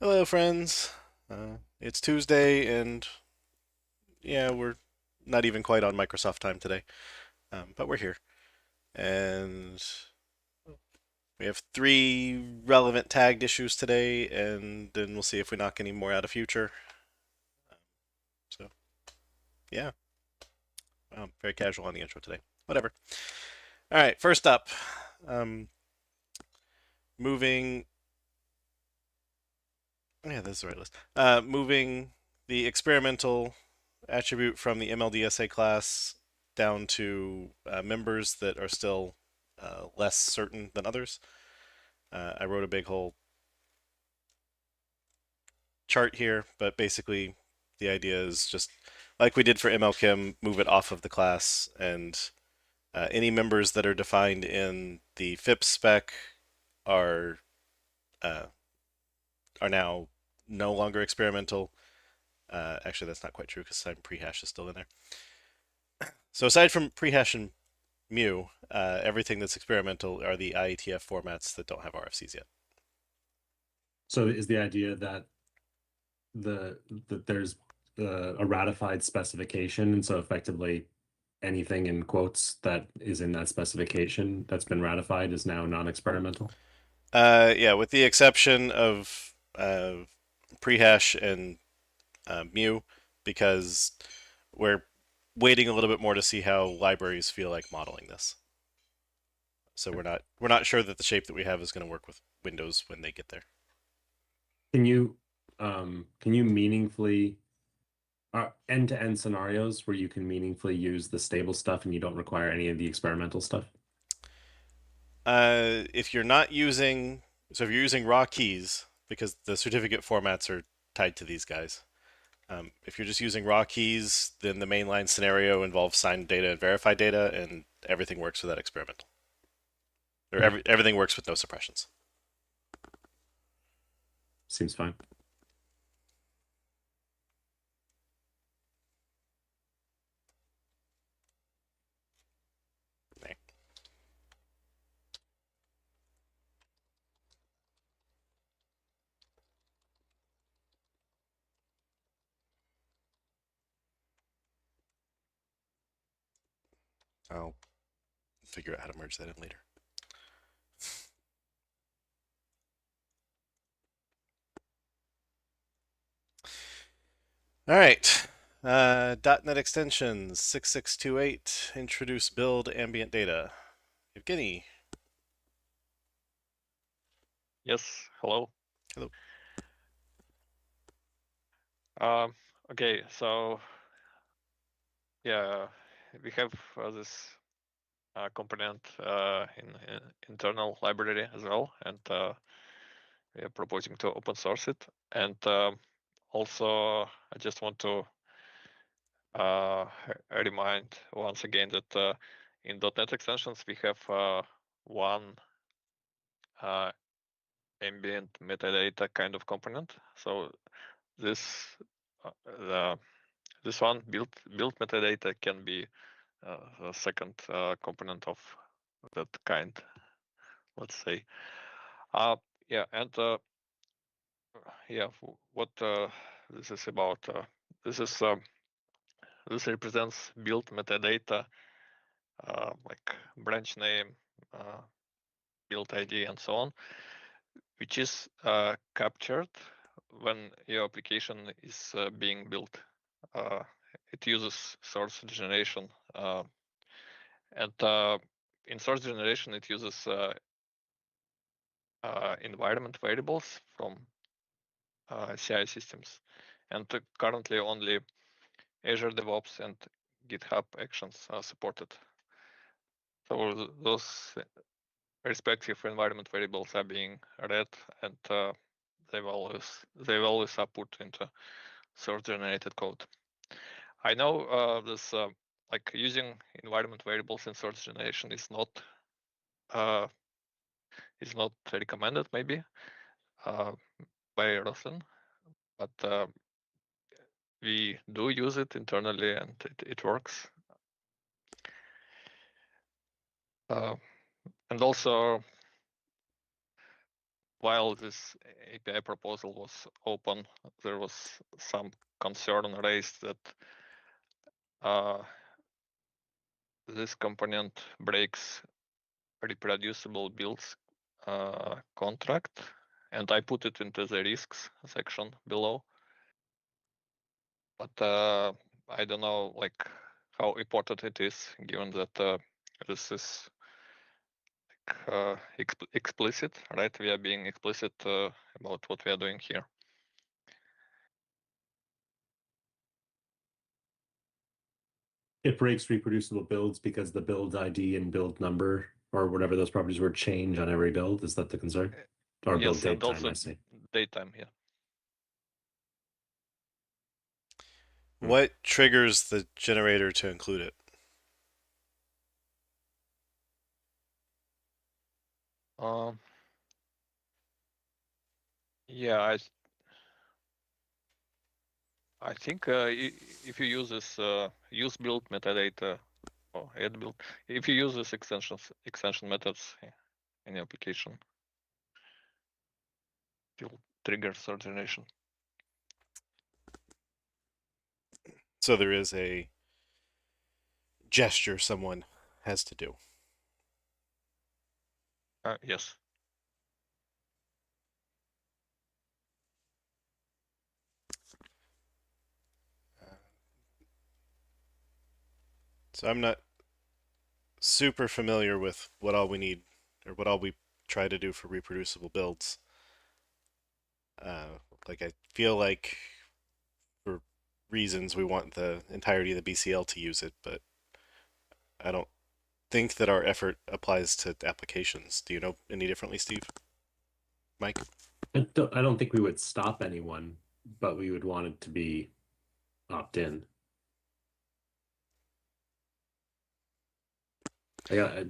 Hello, friends. It's Tuesday, and yeah, we're not even quite on Microsoft time today, but we're here. And we have three relevant tagged issues today, and then we'll see if we knock any more out of future. So, yeah, very casual on the intro today. Whatever. All right, first up, um, moving. Yeah, this is the right list. Moving the experimental attribute from the Mldsa class down to members that are still less certain than others. I wrote a big whole chart here, but basically the idea is just like we did for MLChem, move it off of the class, and any members that are defined in the FIPS spec are uh, are now no longer experimental. Actually, that's not quite true because some prehash is still in there. So aside from prehash and mu, everything that's experimental are the IETF formats that don't have RFCs yet. So is the idea that there's a ratified specification, and so effectively anything in quotes that is in that specification that's been ratified is now non-experimental? Yeah, with the exception of prehash and mu, because we're waiting a little bit more to see how libraries feel like modeling this. So we're not sure that the shape that we have is going to work with Windows when they get there. Can you meaningfully end-to-end scenarios where you can meaningfully use the stable stuff and you don't require any of the experimental stuff? If you're not using, so if you're using raw keys, because the certificate formats are tied to these guys. If you're just using raw keys, then the mainline scenario involves signed data and verified data, and everything works with that experimental. Or Okay. everything works with no suppressions. Seems fine. Okay. I'll figure out how to merge that in later. All right. .NET extensions 6628 introduce build ambient data. Evgeny. Yes, hello. Hello. Um, okay, so yeah, we have this component in internal library as well, and we are proposing to open source it. And also, I just want to remind once again that in .NET extensions we have one ambient metadata kind of component. So this this one build metadata can be the second component of that kind, let's say. Yeah, and yeah, what this is about? This is this represents build metadata like branch name, build ID, and so on, which is captured when your application is being built. It uses source generation, and in source generation it uses environment variables from CI systems, and currently only Azure DevOps and GitHub Actions are supported. So those respective environment variables are being read, and they will always are put into source generated code. I know this like using environment variables in source generation is not recommended maybe very often, but we do use it internally and it works. And also while this API proposal was open, there was some concern raised that this component breaks reproducible builds contract, and I put it into the risks section below. But I don't know like how important it is, given that this is explicit, right? We are being explicit about what we are doing here. It breaks reproducible builds because the build ID and build number or whatever those properties were change on every build. Is that the concern? Or build Yes, date and time, also I see. daytime, yeah. What triggers the generator to include it? Yeah, I think if you use this use build metadata or add build, if you use this extension methods in your application, it will trigger third generation. So there is a gesture someone has to do. Yes. So I'm not super familiar with what all we need or what all we try to do for reproducible builds. Like I feel like for reasons we want the entirety of the BCL to use it, but I don't think that our effort applies to applications. Do you know any differently, Steve? Mike? I don't think we would stop anyone, but we would want it to be opt-in. I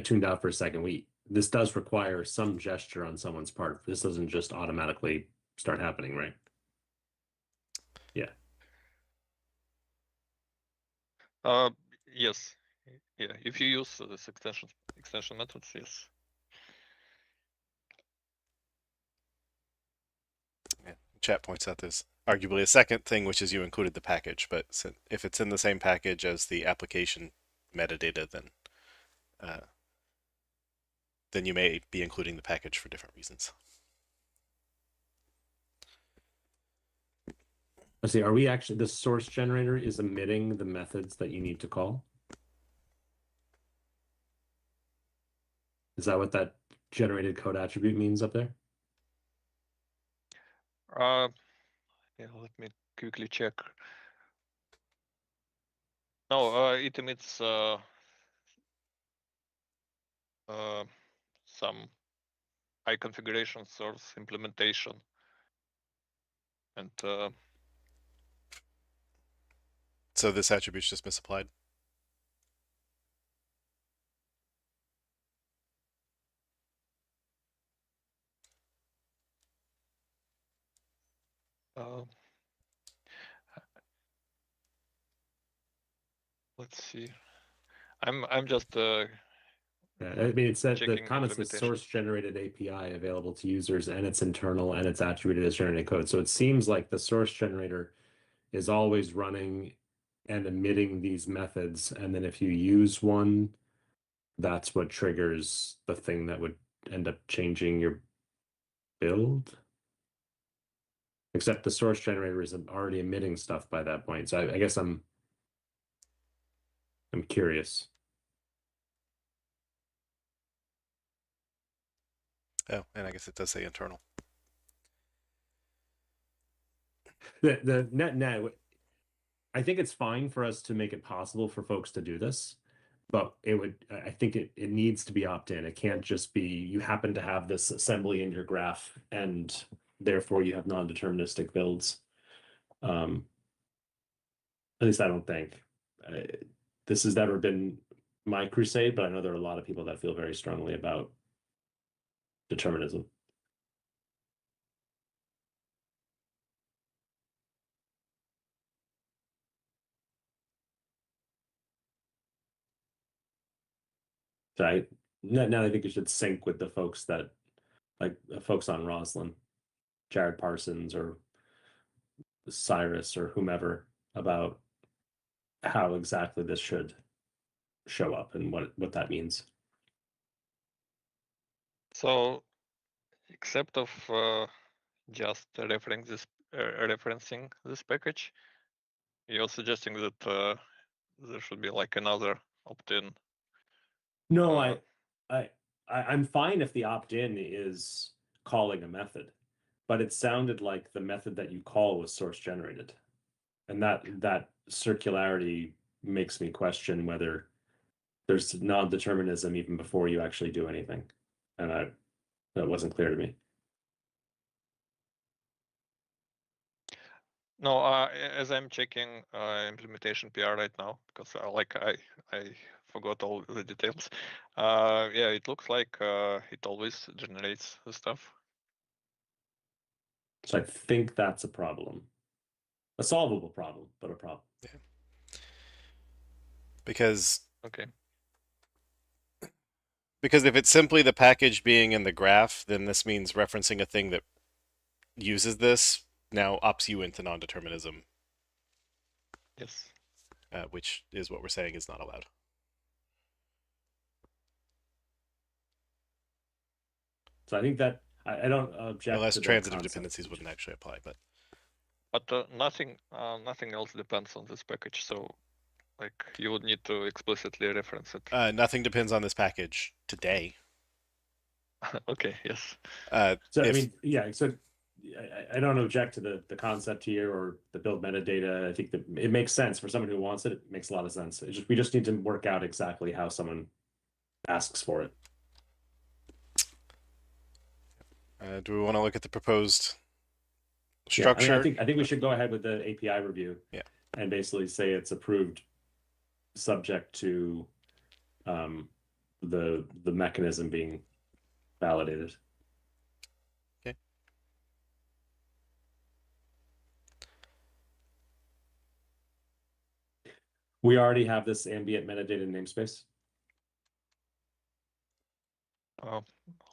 tuned out for a second. This does require some gesture on someone's part. This doesn't just automatically start happening, right? Yeah. Yes. Yeah. If you use this extension methods, yes. Yeah. Chat points out there's arguably a second thing, which is you included the package, but if it's in the same package as the application metadata, then you may be including the package for different reasons. Let's see, are we actually, the source generator is emitting the methods that you need to call? Is that what that generated code attribute means up there? Yeah, let me quickly check. No, it emits some high configuration source implementation, and So this attribute's just misapplied. let's see. I'm just Yeah, I mean, it's that the checking comments that implementation. source generated API available to users and it's internal and it's attributed as generated code. So it seems like the source generator is always running and emitting these methods. And then if you use one, that's what triggers the thing that would end up changing your build. Except the source generator is already emitting stuff by that point. So I guess I'm curious. Oh, and I guess it does say internal. The net, I think it's fine for us to make it possible for folks to do this, but I think it needs to be opt-in. It can't just be you happen to have this assembly in your graph and therefore you have non-deterministic builds. At least I don't think. This has never been my crusade, but I know there are a lot of people that feel very strongly about determinism. So now I think you should sync with the folks that, like folks on Roslyn, Jared Parsons or Cyrus or whomever, about how exactly this should show up and what that means. So, except of just referencing this package, you're suggesting that there should be like another opt-in. No, Uh, I'm fine if the opt-in is calling a method, but it sounded like the method that you call was source generated. And that circularity makes me question whether there's non-determinism even before you actually do anything. And that wasn't clear to me. No, as I'm checking implementation PR right now, because I forgot all the details. Yeah, it looks like it always generates the stuff. So I think that's a problem. A solvable problem, but a problem. Yeah. Because Okay. if it's simply the package being in the graph, then this means referencing a thing that uses this now opts you into non-determinism, Yes. which is what we're saying is not allowed. So I think that I don't object Unless to the transitive concept. dependencies wouldn't actually apply, but Nothing else depends on this package. So, like, you would need to explicitly reference it. nothing depends on this package today. Okay. Yes. So I mean, yeah. So I don't object to the concept here or the build metadata. I think that it makes sense for someone who wants it. It makes a lot of sense. We just need to work out exactly how someone asks for it. Do we want to look at the proposed Yeah, I structure? mean, I think we should go ahead with the API review. Yeah. And basically say it's approved, subject to the mechanism being validated. Okay. We already have this ambient metadata namespace.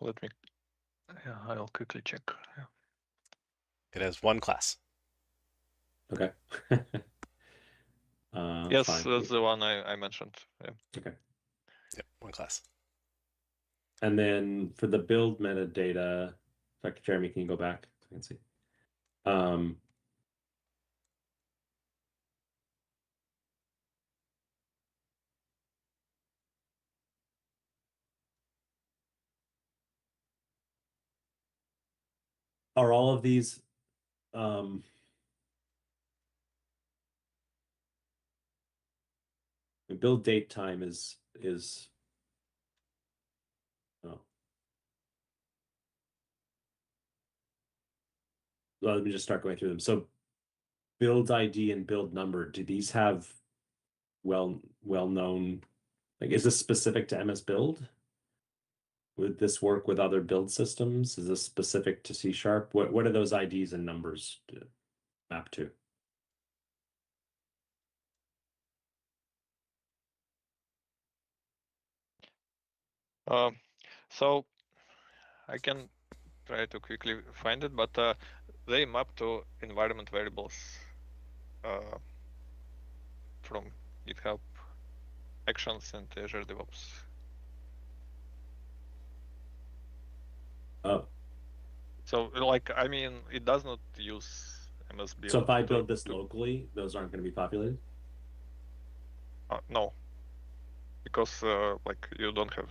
Let me. Yeah, I'll quickly check. Yeah. It has one class. Okay. Yes, fine. that's the one I mentioned. Yeah. Okay. Yep, one class. And then for the build metadata, in fact, Jeremy, can you go back? I can see. Are all of these build date time is oh. Well, let me just start going through them. So build ID and build number, do these have well known, like, is this specific to MS Build? Would this work with other build systems? Is this specific to C#? What are those IDs and numbers map to? So I can try to quickly find it, but they map to environment variables from GitHub Actions and Azure DevOps. Oh, So, like, I mean, it does not use MS Build. so if I build this locally, those aren't going to be populated? No, because like you don't have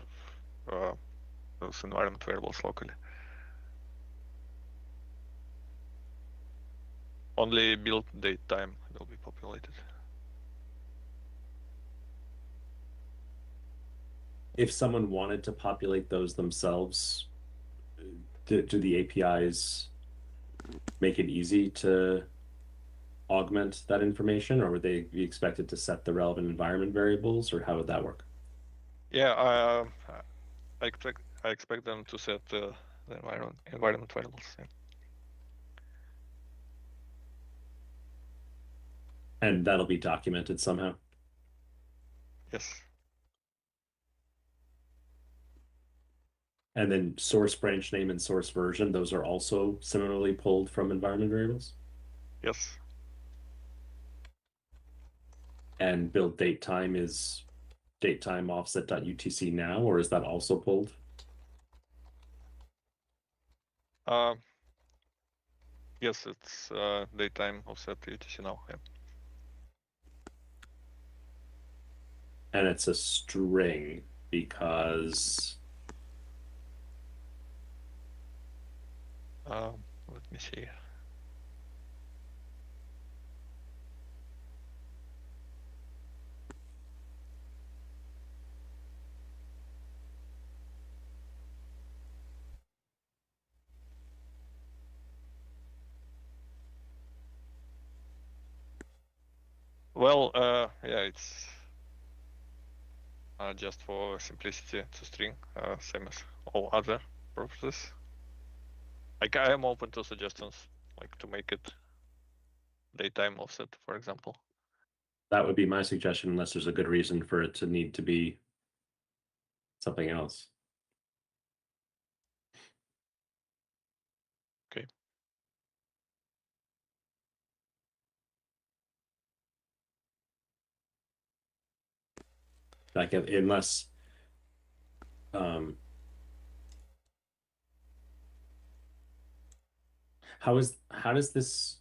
those environment variables locally. Only build date time will be populated. If someone wanted to populate those themselves, do the APIs make it easy to augment that information, or would they be expected to set the relevant environment variables, or how would that work? Yeah, I expect them to set the environment variables. Yeah. And that'll be documented somehow. Yes. And then source branch name and source version, those are also similarly pulled from environment variables? Yes. And build date time is datetime offset.utc now, or is that also pulled? Yes, it's datetime offset UTC now. Yeah. And it's a string because Let me see. Well, yeah, it's just for simplicity to string, same as all other purposes. Like I am open to suggestions, like to make it datetime offset, for example. that would be my suggestion, unless there's a good reason for it to need to be something else. Okay. Like unless how does this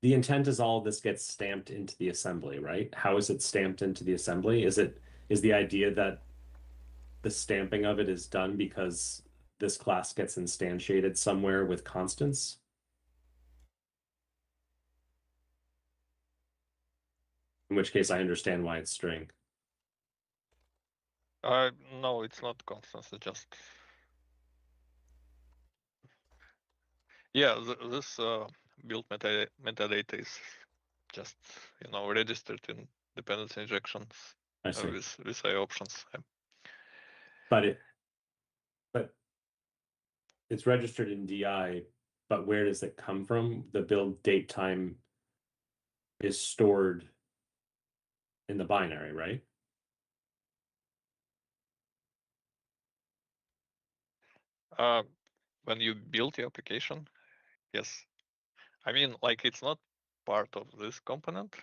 the intent is all this gets stamped into the assembly, right? How is it stamped into the assembly? Is the idea that the stamping of it is done because this class gets instantiated somewhere with constants? In which case I understand why it's string. No, it's not constants. It's just this build metadata is just registered in dependency injections I see. with I options. But it's registered in DI, but where does it come from? The build date time is stored in the binary, right? When you build your application, yes. I mean, like it's not part of this component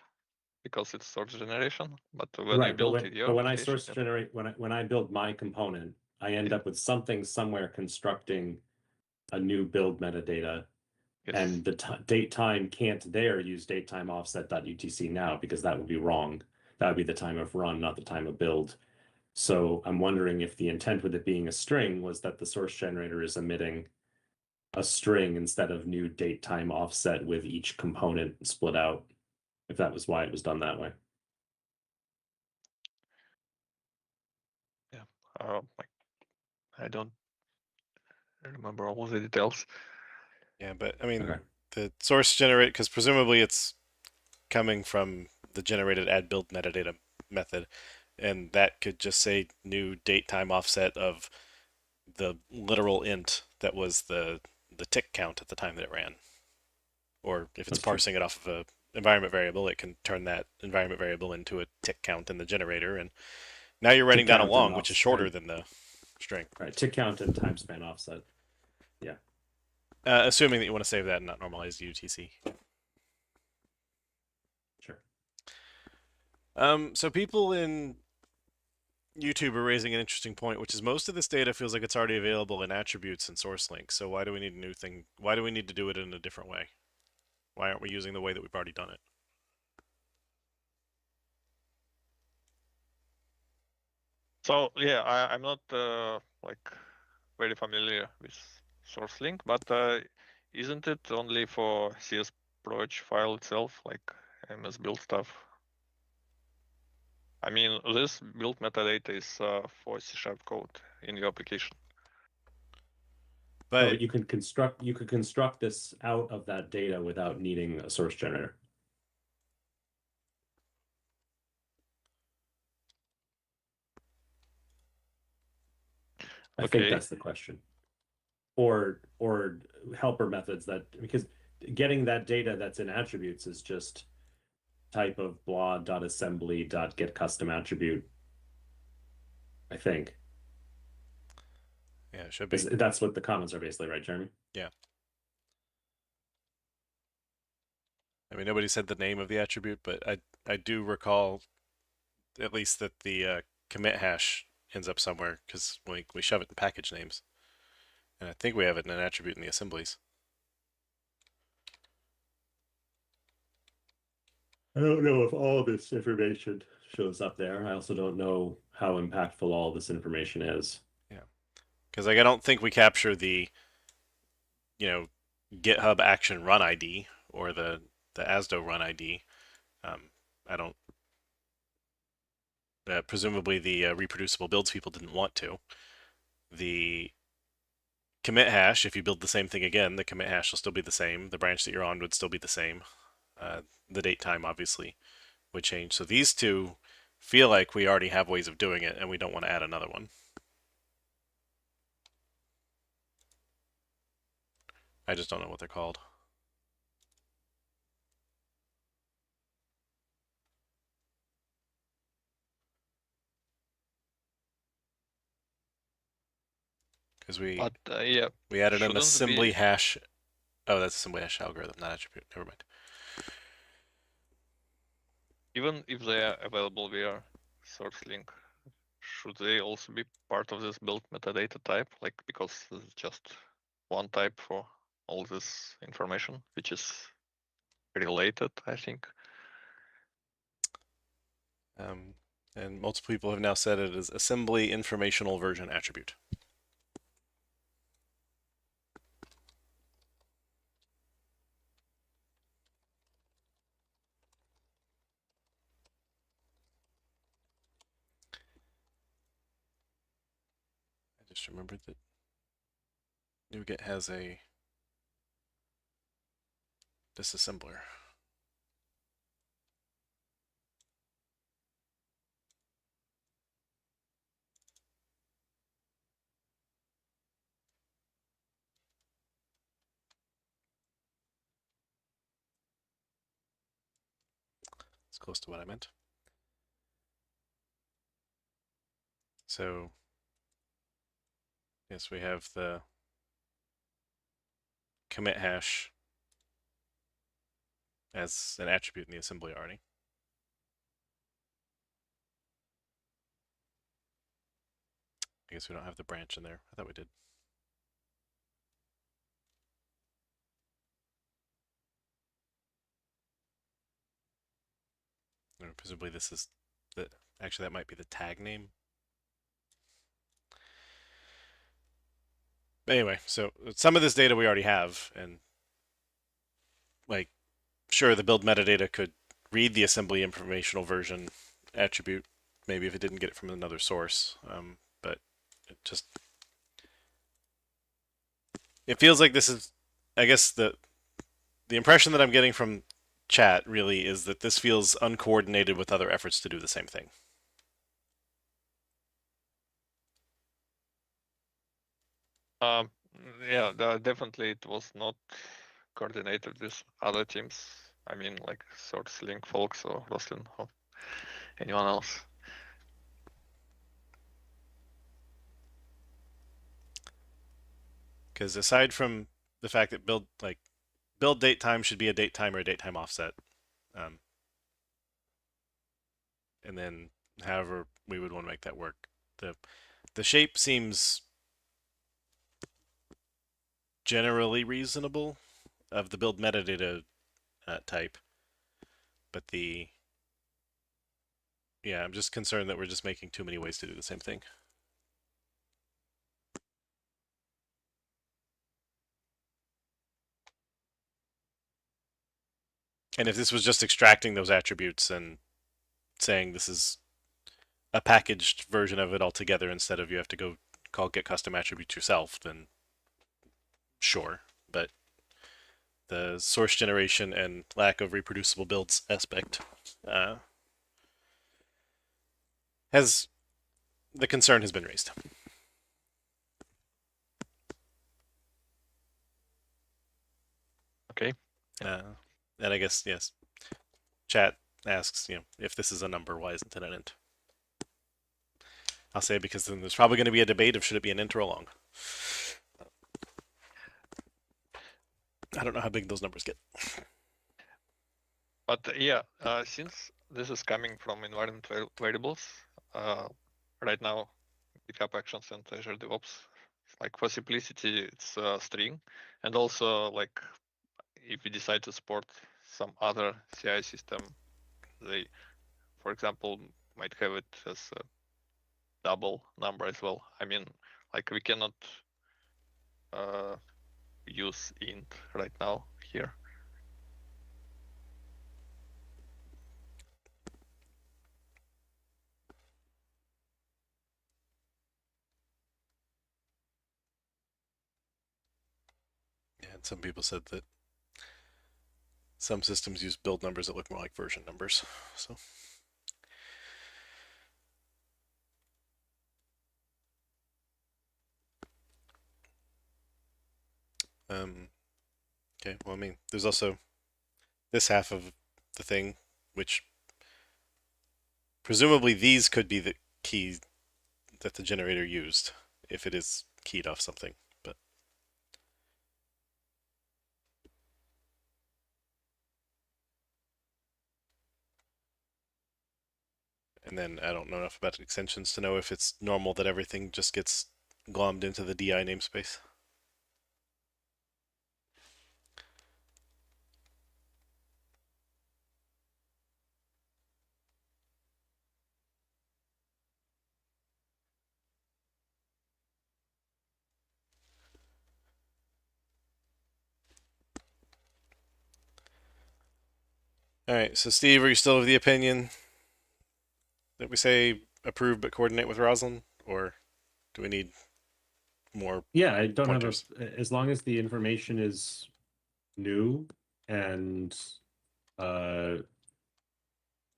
because it's source generation, but when you build your when I application, source generate, when I build my component, I end up with something somewhere constructing a new build metadata, yes. and the date time can't there use datetime offset.utc now, because that would be wrong. That would be the time of run, not the time of build. So I'm wondering if the intent with it being a string was that the source generator is emitting a string instead of new datetime offset with each component split out, if that was why it was done that way. Yeah. I don't remember all the details. Yeah, but I mean, Okay. the source generate, because presumably it's coming from the generated add build metadata method, and that could just say new date time offset of the literal int that was the tick count at the time that it ran. Or if it's That's true. parsing it off of a environment variable, it can turn that environment variable into a tick count in the generator, and now you're writing down a long, which is shorter than the string. Right, tick count and time span offset. Yeah. Assuming that you want to save that and not normalize the UTC. Sure. So people in YouTube are raising an interesting point, which is most of this data feels like it's already available in attributes and source links. So why do we need a new thing? Why do we need to do it in a different way? Why aren't we using the way that we've already done it? So yeah, I'm not like very familiar with source link, but isn't it only for CSproj file itself, like MS build stuff? I mean, this build metadata is for C# code in your application. No, But but you could construct this out of that data without needing a source generator. I think that's the question. Or helper methods that, because getting that data that's in attributes is just type of blah.assembly.getCustomAttribute. I think. Yeah, it should be. That's what the comments are basically, right, Jeremy? Yeah. I mean, nobody said the name of the attribute, but I do recall at least that the commit hash ends up somewhere because we shove it in package names. And I think we have it in an attribute in the assemblies. I don't know if all this information shows up there. I also don't know how impactful all this information is. Yeah. Because like I don't think we capture the, you know, GitHub action run ID or the ASDO run ID. I don't. Presumably the reproducible builds people didn't want to. The commit hash, if you build the same thing again, the commit hash will still be the same. The branch that you're on would still be the same. The date time obviously would change. So these two feel like we already have ways of doing it, and we don't want to add another one. I just don't know what they're called. Because But yeah, we added an shouldn't assembly be hash. Oh, that's assembly hash algorithm, not attribute. Never mind. even if they are available via source link, should they also be part of this build metadata type? Like, because there's just one type for all this information, which is related, I think. And multiple people have now said it is assembly informational version attribute. I just remembered that NuGet has a disassembler. It's close to what I meant. So, yes, we have the commit hash as an attribute in the assembly already. I guess we don't have the branch in there. I thought we did. Presumably this is the, actually that might be the tag name. Anyway, so some of this data we already have, and like, sure, the build metadata could read the assembly informational version attribute, maybe if it didn't get it from another source, but it feels like this is, I guess the impression that I'm getting from chat really is that this feels uncoordinated with other efforts to do the same thing. Yeah, definitely it was not coordinated with other teams. I mean, like Source Link folks or Roslyn or anyone else. Because aside from the fact that build date time should be a date time or a date time offset, and then however we would want to make that work. The shape seems generally reasonable of the build metadata type, but I'm just concerned that we're just making too many ways to do the same thing. And if this was just extracting those attributes and saying this is a packaged version of it altogether instead of you have to go call get custom attributes yourself, then sure. But the source generation and lack of reproducible builds aspect the concern has been raised. Okay. And I guess, yes, chat asks, if this is a number, why isn't it an int? I'll say because then there's probably going to be a debate of should it be an int or a long. I don't know how big those numbers get. But yeah, since this is coming from environment variables, right now, GitHub Actions and Azure DevOps, like for simplicity, it's a string. And also, like, if we decide to support some other CI system, they, for example, might have it as a double number as well. I mean, like, we cannot use int right now here. Yeah, and some people said that some systems use build numbers that look more like version numbers. So. Okay, well, I mean, there's also this half of the thing, which presumably these could be the key that the generator used if it is keyed off something. But and then I don't know enough about extensions to know if it's normal that everything just gets glommed into the DI namespace. All right, so Steve, are you still of the opinion that we say approve but coordinate with Roslyn, or do we need more? Yeah, I don't pointers? have as long as the information is new and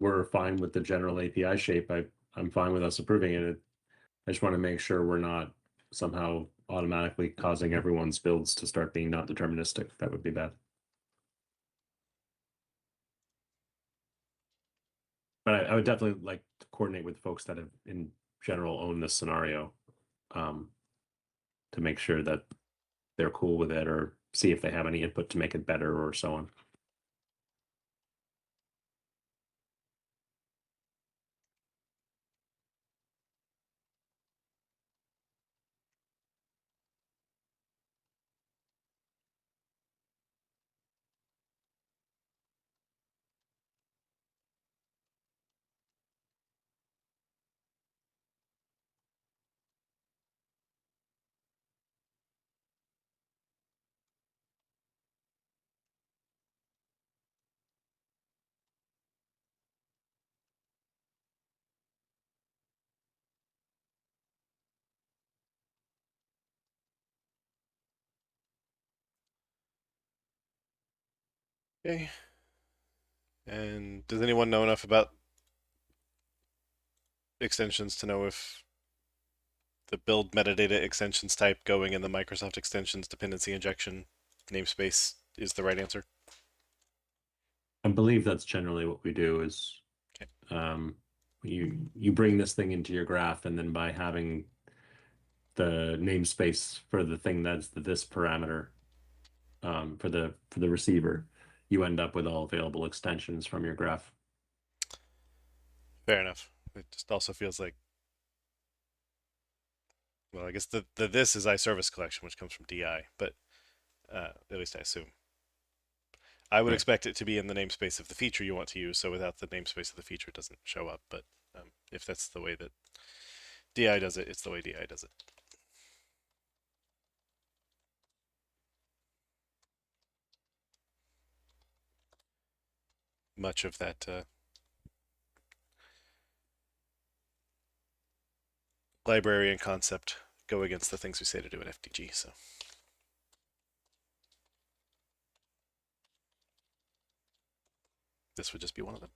we're fine with the general API shape, I'm fine with us approving it. I just want to make sure we're not somehow automatically causing everyone's builds to start being not deterministic. That would be bad. But I would definitely like to coordinate with folks that have in general own this scenario to make sure that they're cool with it or see if they have any input to make it better or so on. Okay. And does anyone know enough about extensions to know if the build metadata extensions type going in the Microsoft extensions dependency injection namespace is the right answer? I believe that's generally what we do is you bring this thing into your graph, and then by having the namespace for the thing that's this parameter for the receiver, you end up with all available extensions from your graph. Fair enough. It just also feels like, well, I guess the this is iService collection, which comes from DI, but at least I assume. I would Right. expect it to be in the namespace of the feature you want to use, so without the namespace of the feature, it doesn't show up. But if that's the way that DI does it, it's the way DI does it. Much of that librarian concept go against the things we say to do in FDG. So this would just be one of them.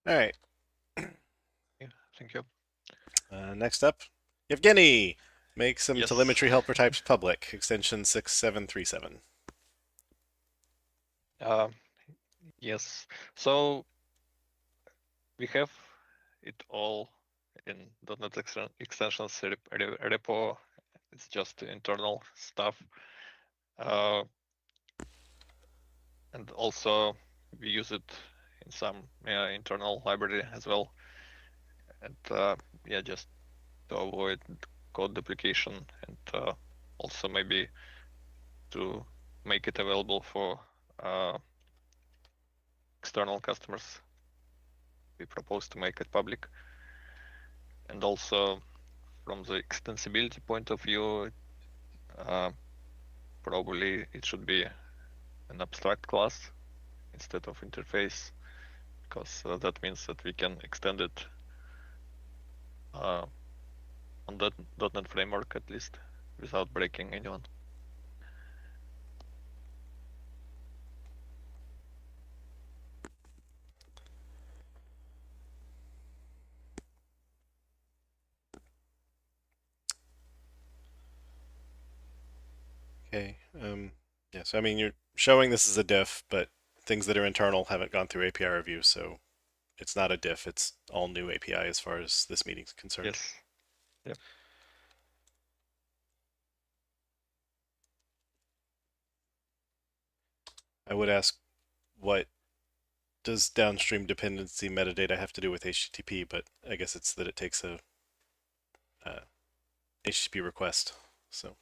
All right. Yeah, thank you. Next up, Yevgeny. Make some Yes. telemetry helper types public. Extension 6737. Yes. So we have it all in .NET extensions repo. It's just internal stuff. And also we use it in some internal library as well. And yeah, just to avoid code duplication and also maybe to make it available for external customers. We propose to make it public. And also from the extensibility point of view, probably it should be an abstract class instead of interface, because that means that we can extend it on that .NET framework at least without breaking anyone. Okay. Yeah. So I mean, you're showing this as a diff, but things that are internal haven't gone through API review, so it's not a diff. It's all new API as far as this meeting's concerned. Yes. Yep. I would ask, what does downstream dependency metadata have to do with HTTP? But I guess it's that it takes a HTTP request, so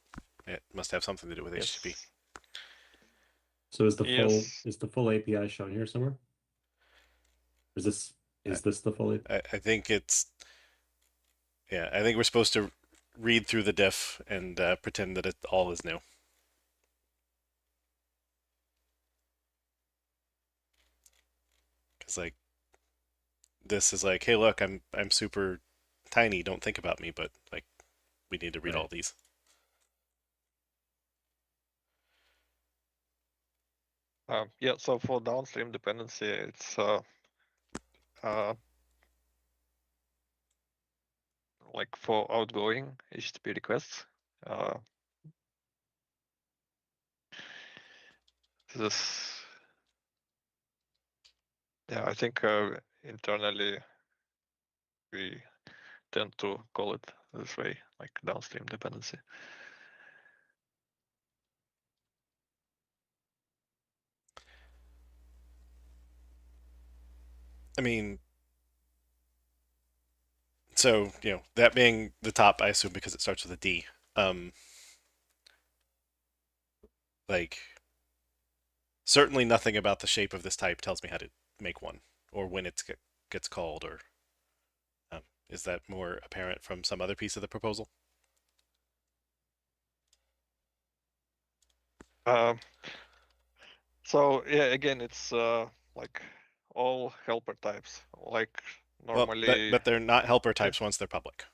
it must have something to do with HTTP. Yes. So is the Yes. full API shown here somewhere? Is this the full API? I think it's, yeah, I think we're supposed to read through the diff and pretend that it all is new. Because like this is like, hey, look, I'm super tiny. Don't think about me, but like we need to read all these. Yeah. So for downstream dependency, it's like for outgoing HTTP requests. This, yeah, I think internally we tend to call it this way, like downstream dependency. I mean, so that being the top, I assume because it starts with a D. Like certainly nothing about the shape of this type tells me how to make one or when it gets called, or is that more apparent from some other piece of the proposal? So yeah, again, it's like all helper types. Like Well, normally, but they're not helper yeah, types once they're public.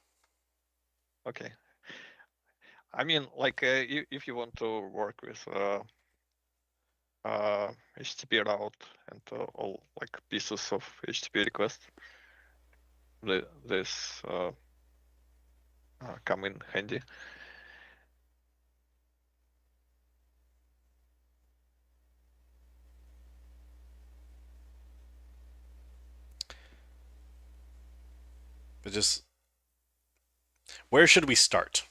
okay. I mean, like if you want to work with HTTP route and all like pieces of HTTP request, this come in handy. But just where should we start?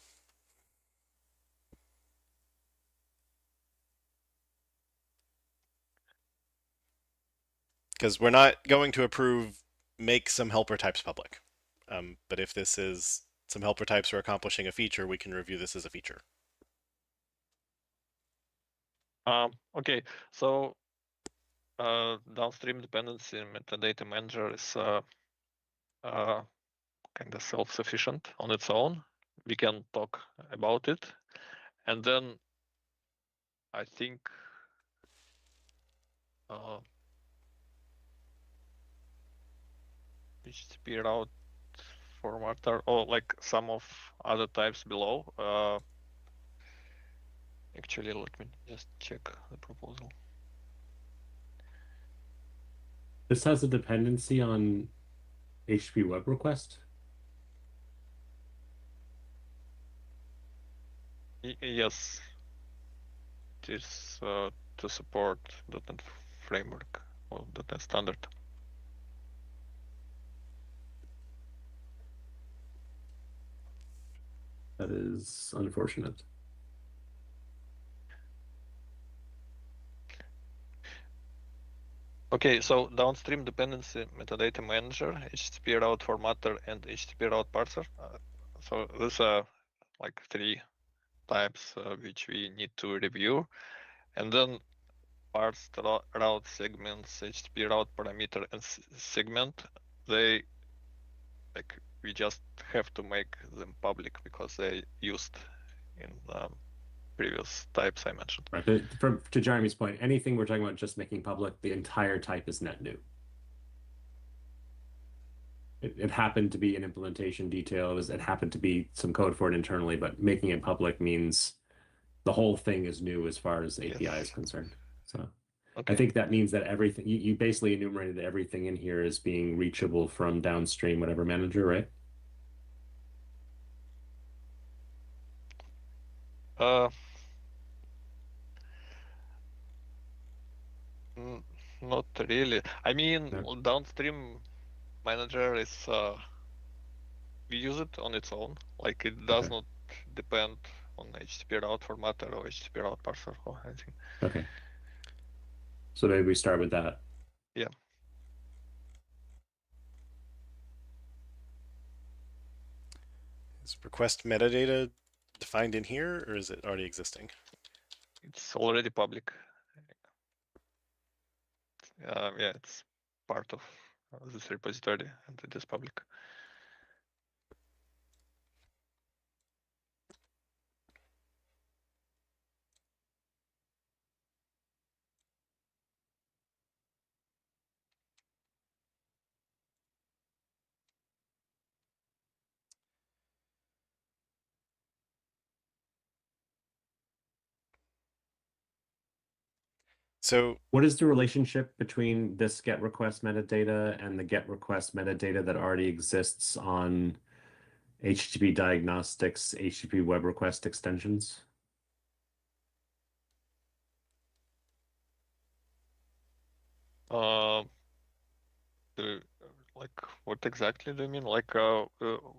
Because we're not going to approve make some helper types public. But if this is some helper types are accomplishing a feature, we can review this as a feature. Okay, so downstream dependency metadata manager is kind of self-sufficient on its own. We can talk about it, and then I think HTTP route formatter or like some of other types below. Actually, let me just check the proposal. This has a dependency on HTTP web request. Yes, it is to support .NET Framework or .NET Standard. That is unfortunate. Okay, so downstream dependency metadata manager, HTTP route formatter, and HTTP route parser. So these are like 3 types which we need to review, and then parsed route segments, HTTP route parameter, and segment. They like we just have to make them public because they used in previous types I mentioned. Right. To Jeremy's point, anything we're talking about just making public, the entire type is net new. It happened to be an implementation detail. It happened to be some code for it internally, but making it public means the whole thing is new as far as API is concerned. So Okay. I think that means that everything you basically enumerated everything in here as being reachable from downstream whatever manager, right? Not really. I mean, No. downstream manager is we use it on its own. Like it does Okay. not depend on HTTP route formatter or HTTP route parser or anything. Okay. So maybe we start with that. Yeah. Is request metadata defined in here, or is it already existing? It's already public. Yeah, it's part of this repository and it is public. So What is the relationship between this GET request metadata and the GET request metadata that already exists on HTTP diagnostics, HTTP web request extensions? Like what exactly do you mean? Like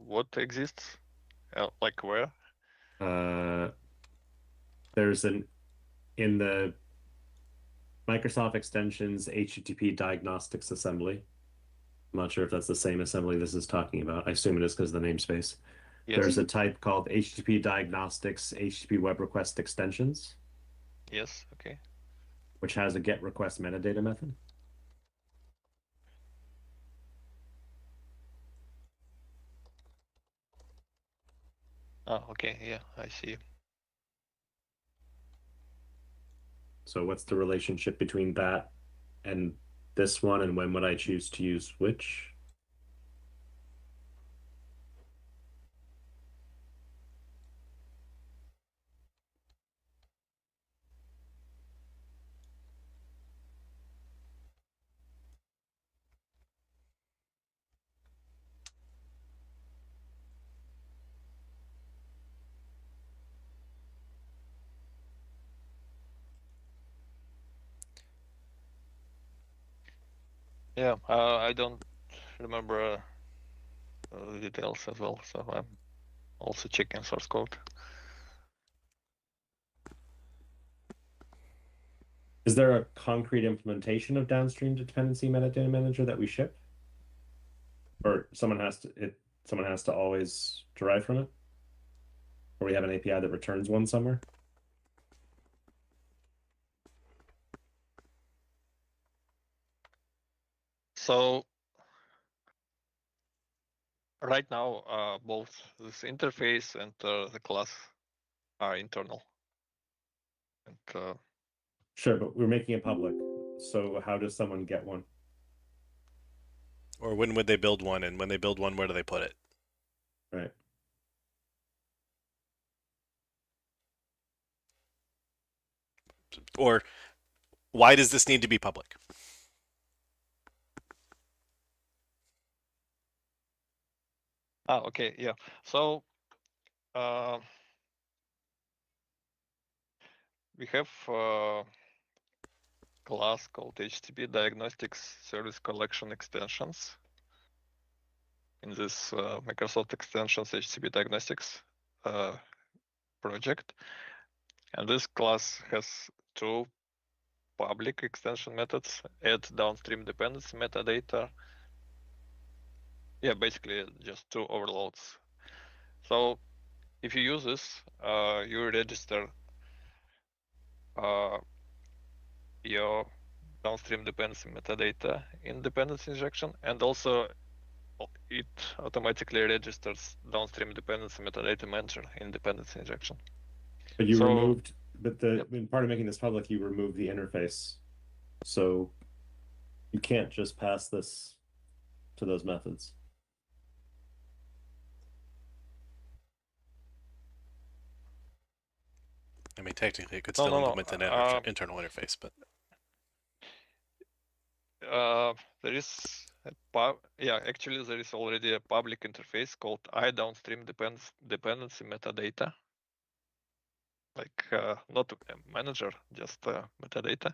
what exists? Like where? There's in the Microsoft extensions HTTP diagnostics assembly. I'm not sure if that's the same assembly this is talking about. I assume it is because of the namespace. Yes. There's a type called HTTP diagnostics, HTTP web request extensions, Yes. Okay. which has a GET request metadata method. Okay. Yeah, I see. So what's the relationship between that and this one, and when would I choose to use which? Yeah, I don't remember the details as well, so I'm also checking source code. Is there a concrete implementation of downstream dependency metadata manager that we ship? Or someone has to always derive from it? Or we have an API that returns one somewhere? So right now, both this interface and the class are internal. And Sure, but we're making it public. So how does someone get one? or when would they build one? And when they build one, where do they put it? Right. Or why does this need to be public? Okay, yeah. So we have a class called HTTP Diagnostics Service Collection Extensions. In this Microsoft Extensions HTTP Diagnostics project. And this class has two public extension methods, add downstream dependency metadata. Yeah, basically just two overloads. So if you use this, you register your downstream dependency metadata in dependency injection, and also it automatically registers downstream dependency metadata manager in dependency injection. But you So, removed, but the yep. part of making this public, you remove the interface. So you can't just pass this to those methods. I mean, technically, it could No, still no, no. implement an internal interface, but There is actually there is already a public interface called iDownstream dependency metadata. Like not a manager, just metadata.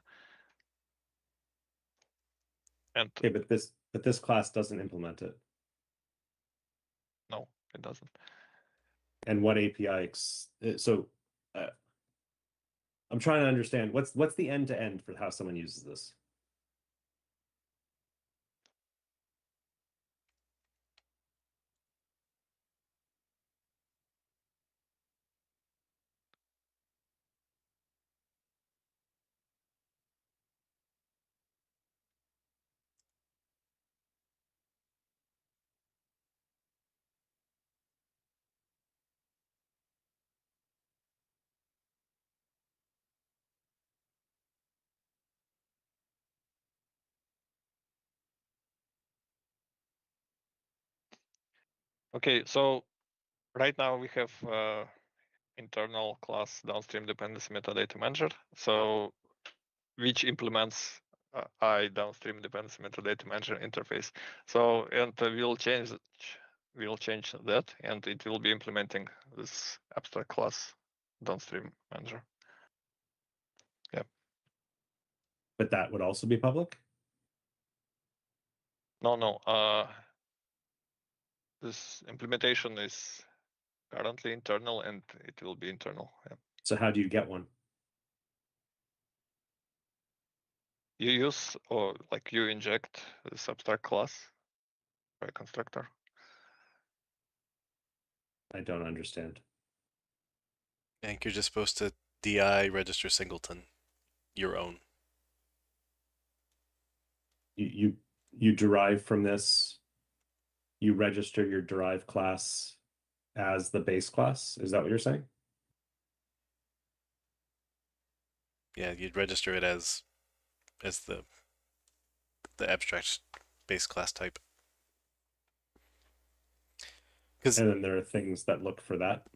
And Okay, but this class doesn't implement it. no, it doesn't. And what API? So I'm trying to understand what's the end to end for how someone uses this. Okay, so right now we have internal class downstream dependency metadata manager. So which implements downstream dependency metadata manager interface. So and we'll change that, and it will be implementing this abstract class downstream manager. Yeah. But that would also be public? No. This implementation is currently internal, and it will be internal. Yeah. So how do you get one? You use you inject this abstract class by constructor. I don't understand. I think you're just supposed to DI register singleton, your own. You derive from this, you register your derived class as the base class. Is that what you're saying? Yeah, you'd register it as the abstract base class type. And then there are things that look for that.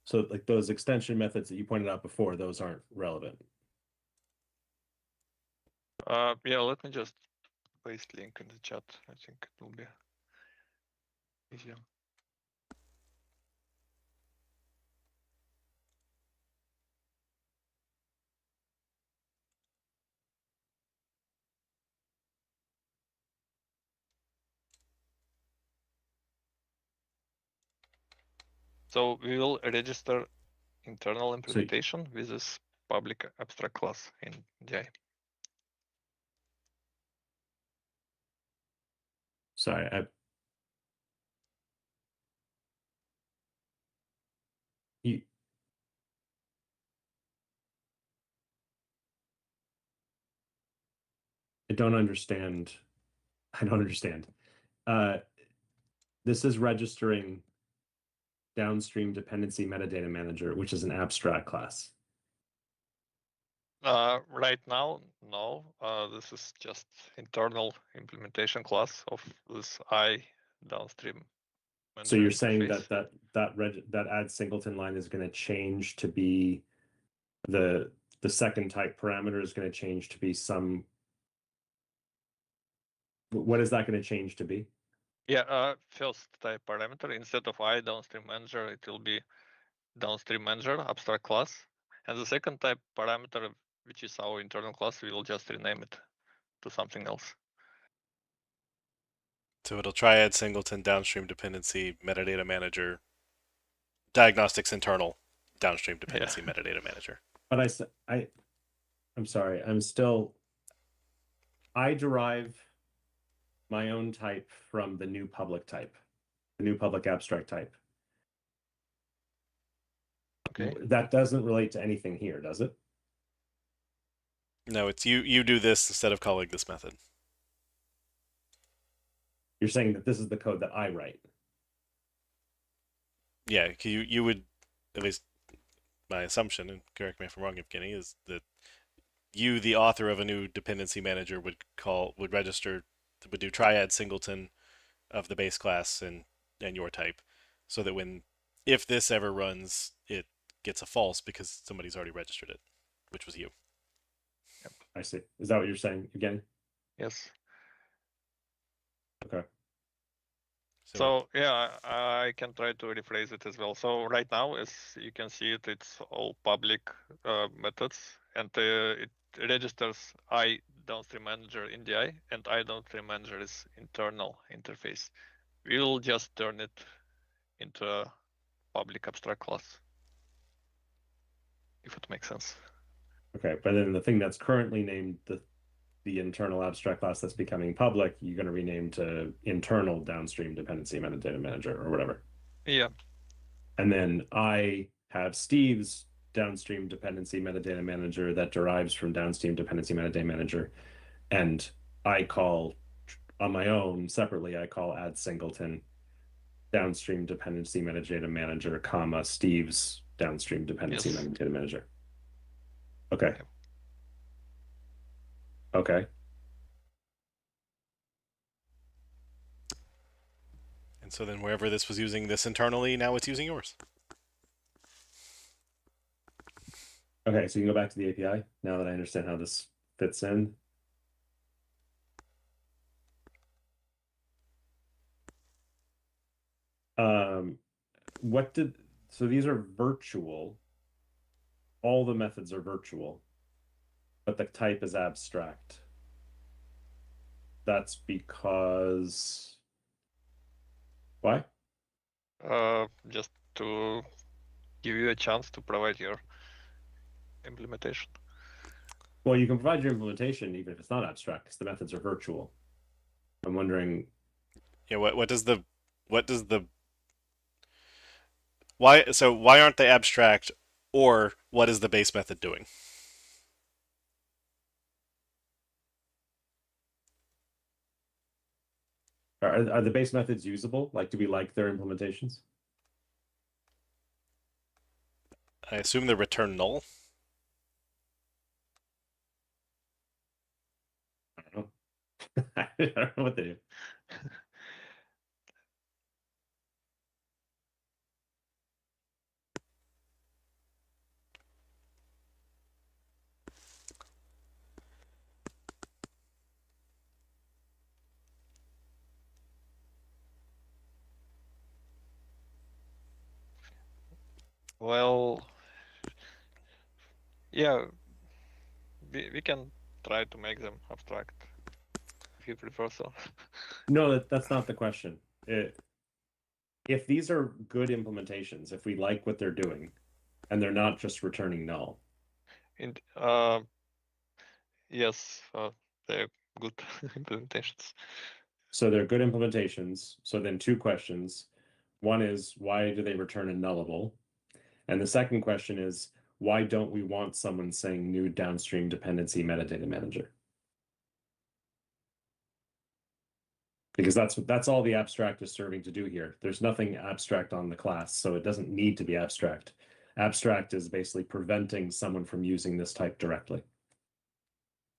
So like those extension methods that you pointed out before, those aren't relevant. Yeah, let me just paste link in the chat. I think it will be easier. So we will register internal implementation with this public abstract class in DI. Sorry, I don't understand. I don't understand. This is registering downstream dependency metadata manager, which is an abstract class. Right now, no. This is just internal implementation class of this downstream. So you're interface. saying that add singleton line is going to change to be the second type parameter is going to change to be some. What is that going to change to be? Yeah, first type parameter, instead of I downstream manager, it will be downstream manager abstract class. And the second type parameter, which is our internal class, we will just rename it to something else. So it'll triad singleton downstream dependency metadata manager diagnostics internal downstream dependency metadata manager. But I'm sorry, I derive my own type from the new public type, the new public abstract type. Okay. That doesn't relate to anything here, does it? No, it's you do this instead of calling this method. You're saying that this is the code that I write. Yeah, you would, at least my assumption, and correct me if I'm wrong, Evgeny, is that you, the author of a new dependency manager, would do triad singleton of the base class and your type, so that if this ever runs, it gets a false because somebody's already registered it, which was you. Yep. I see. Is that what you're saying again? Yes. Okay. So yeah, I can try to rephrase it as well. So right now, as you can see it, it's all public methods, and it registers I downstream manager in DI, and I downstream manager is internal interface. We'll just turn it into a public abstract class, if it makes sense. Okay, but then the thing that's currently named the internal abstract class that's becoming public, you're going to rename to internal downstream dependency metadata manager or whatever. Yeah. And then I have Steve's downstream dependency metadata manager that derives from downstream dependency metadata manager. And I call on my own separately, I call add singleton downstream dependency metadata manager, comma, Steve's downstream dependency metadata manager. Okay. Yep. Okay. And so then wherever this was using this internally, now it's using yours. Okay, so you can go back to the API now that I understand how this fits in. So these are virtual. All the methods are virtual, but the type is abstract. That's because why? Just to give you a chance to provide your implementation. Well, you can provide your implementation even if it's not abstract because the methods are virtual. I'm wondering. Yeah, why aren't they abstract, or what is the base method doing? Are the base methods usable? Like, do we like their implementations? I assume they return null. I don't know. I don't know what they do. Well, yeah, we can try to make them abstract if you prefer so. No, that's not the question. If these are good implementations, if we like what they're doing, and they're not just returning null. And yes, they're good implementations. So they're good implementations. So then two questions. One is, why do they return a nullable? And the second question is, why don't we want someone saying new downstream dependency metadata manager? Because that's all the abstract is serving to do here. There's nothing abstract on the class, so it doesn't need to be abstract. Abstract is basically preventing someone from using this type directly.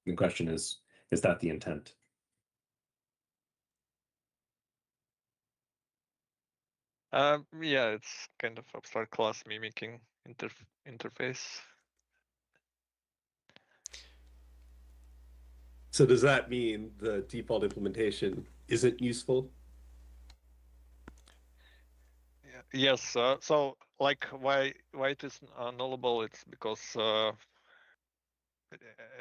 The question is that the intent? Yeah, it's kind of abstract class mimicking interface. So does that mean the default implementation isn't useful? Yes. So like why it is nullable? It's because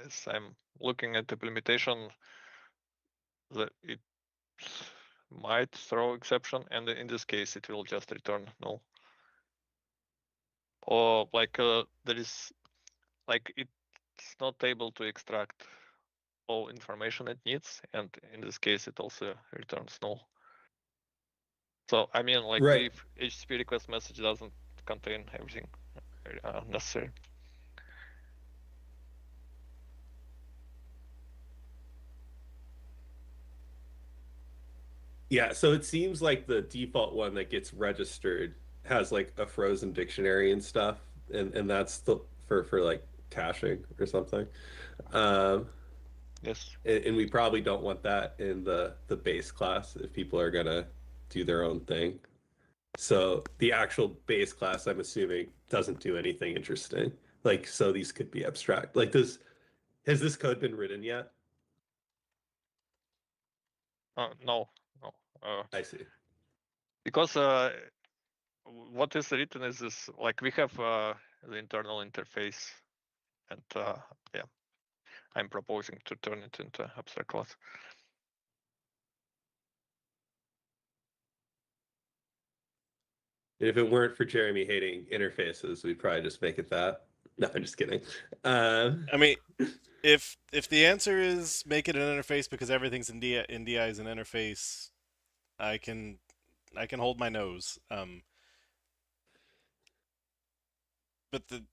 as I'm looking at the implementation, that it might throw exception, and in this case, it will just return null. Or like there is like it's not able to extract all information it needs, and in this case, it also returns null. So I mean, like Right. if HTTP request message doesn't contain everything necessary. Yeah, so it seems like the default one that gets registered has like a frozen dictionary and stuff, and that's the for like caching or something. Um, Yes. and we probably don't want that in the base class if people are gonna do their own thing. So the actual base class, I'm assuming, doesn't do anything interesting. Like, so these could be abstract. Like, has this code been written yet? No. I see. Because what is written is this, like we have the internal interface, and yeah, I'm proposing to turn it into abstract class. And if it weren't for Jeremy hating interfaces, we'd probably just make it that. No, I'm just kidding. Um, I mean, if the answer is make it an interface because everything's in DI is an interface, I can hold my nose. But the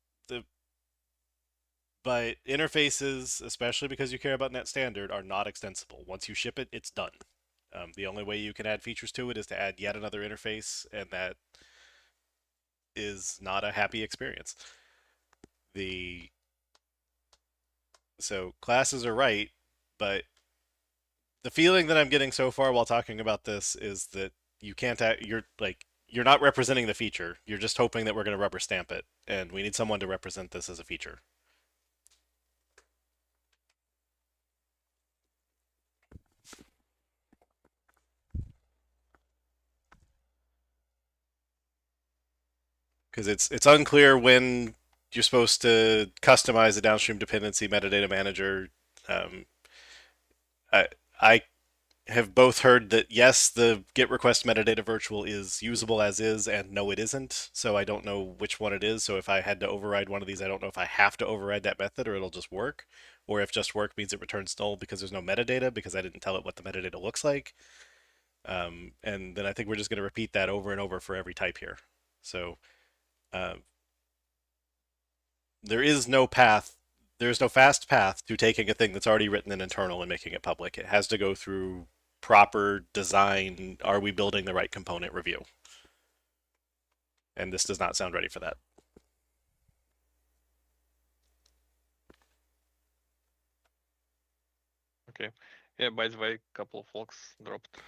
but interfaces, especially because you care about net standard, are not extensible. Once you ship it, it's done. The only way you can add features to it is to add yet another interface, and that is not a happy experience. So classes are right, but the feeling that I'm getting so far while talking about this is that you can't you're not representing the feature. You're just hoping that we're going to rubber stamp it, and we need someone to represent this as a feature. Because it's unclear when you're supposed to customize the downstream dependency metadata manager. Um, I have both heard that yes, the GET request metadata virtual is usable as is, and no, it isn't. So I don't know which one it is. So if I had to override one of these, I don't know if I have to override that method or it'll just work, or if just work means it returns null because there's no metadata because I didn't tell it what the metadata looks like. And then I think we're just going to repeat that over and over for every type here. So uh, there is no path. There's no fast path to taking a thing that's already written in internal and making it public. It has to go through proper design. Are we building the right component review? And this does not sound ready for that. Okay. Yeah. By the way, a couple of logs dropped.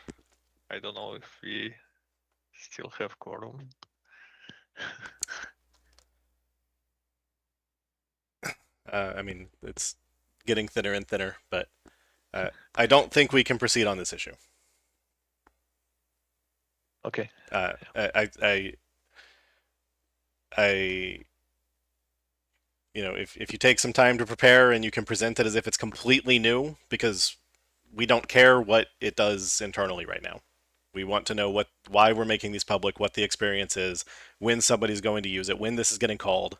I don't know if we still have quorum. I mean, it's getting thinner and thinner, but I don't think we can proceed on this issue. Okay. I if you take some time to prepare and you can present it as if it's completely new, because we don't care what it does internally right now. We want to know why we're making these public, what the experience is, when somebody's going to use it, when this is getting called,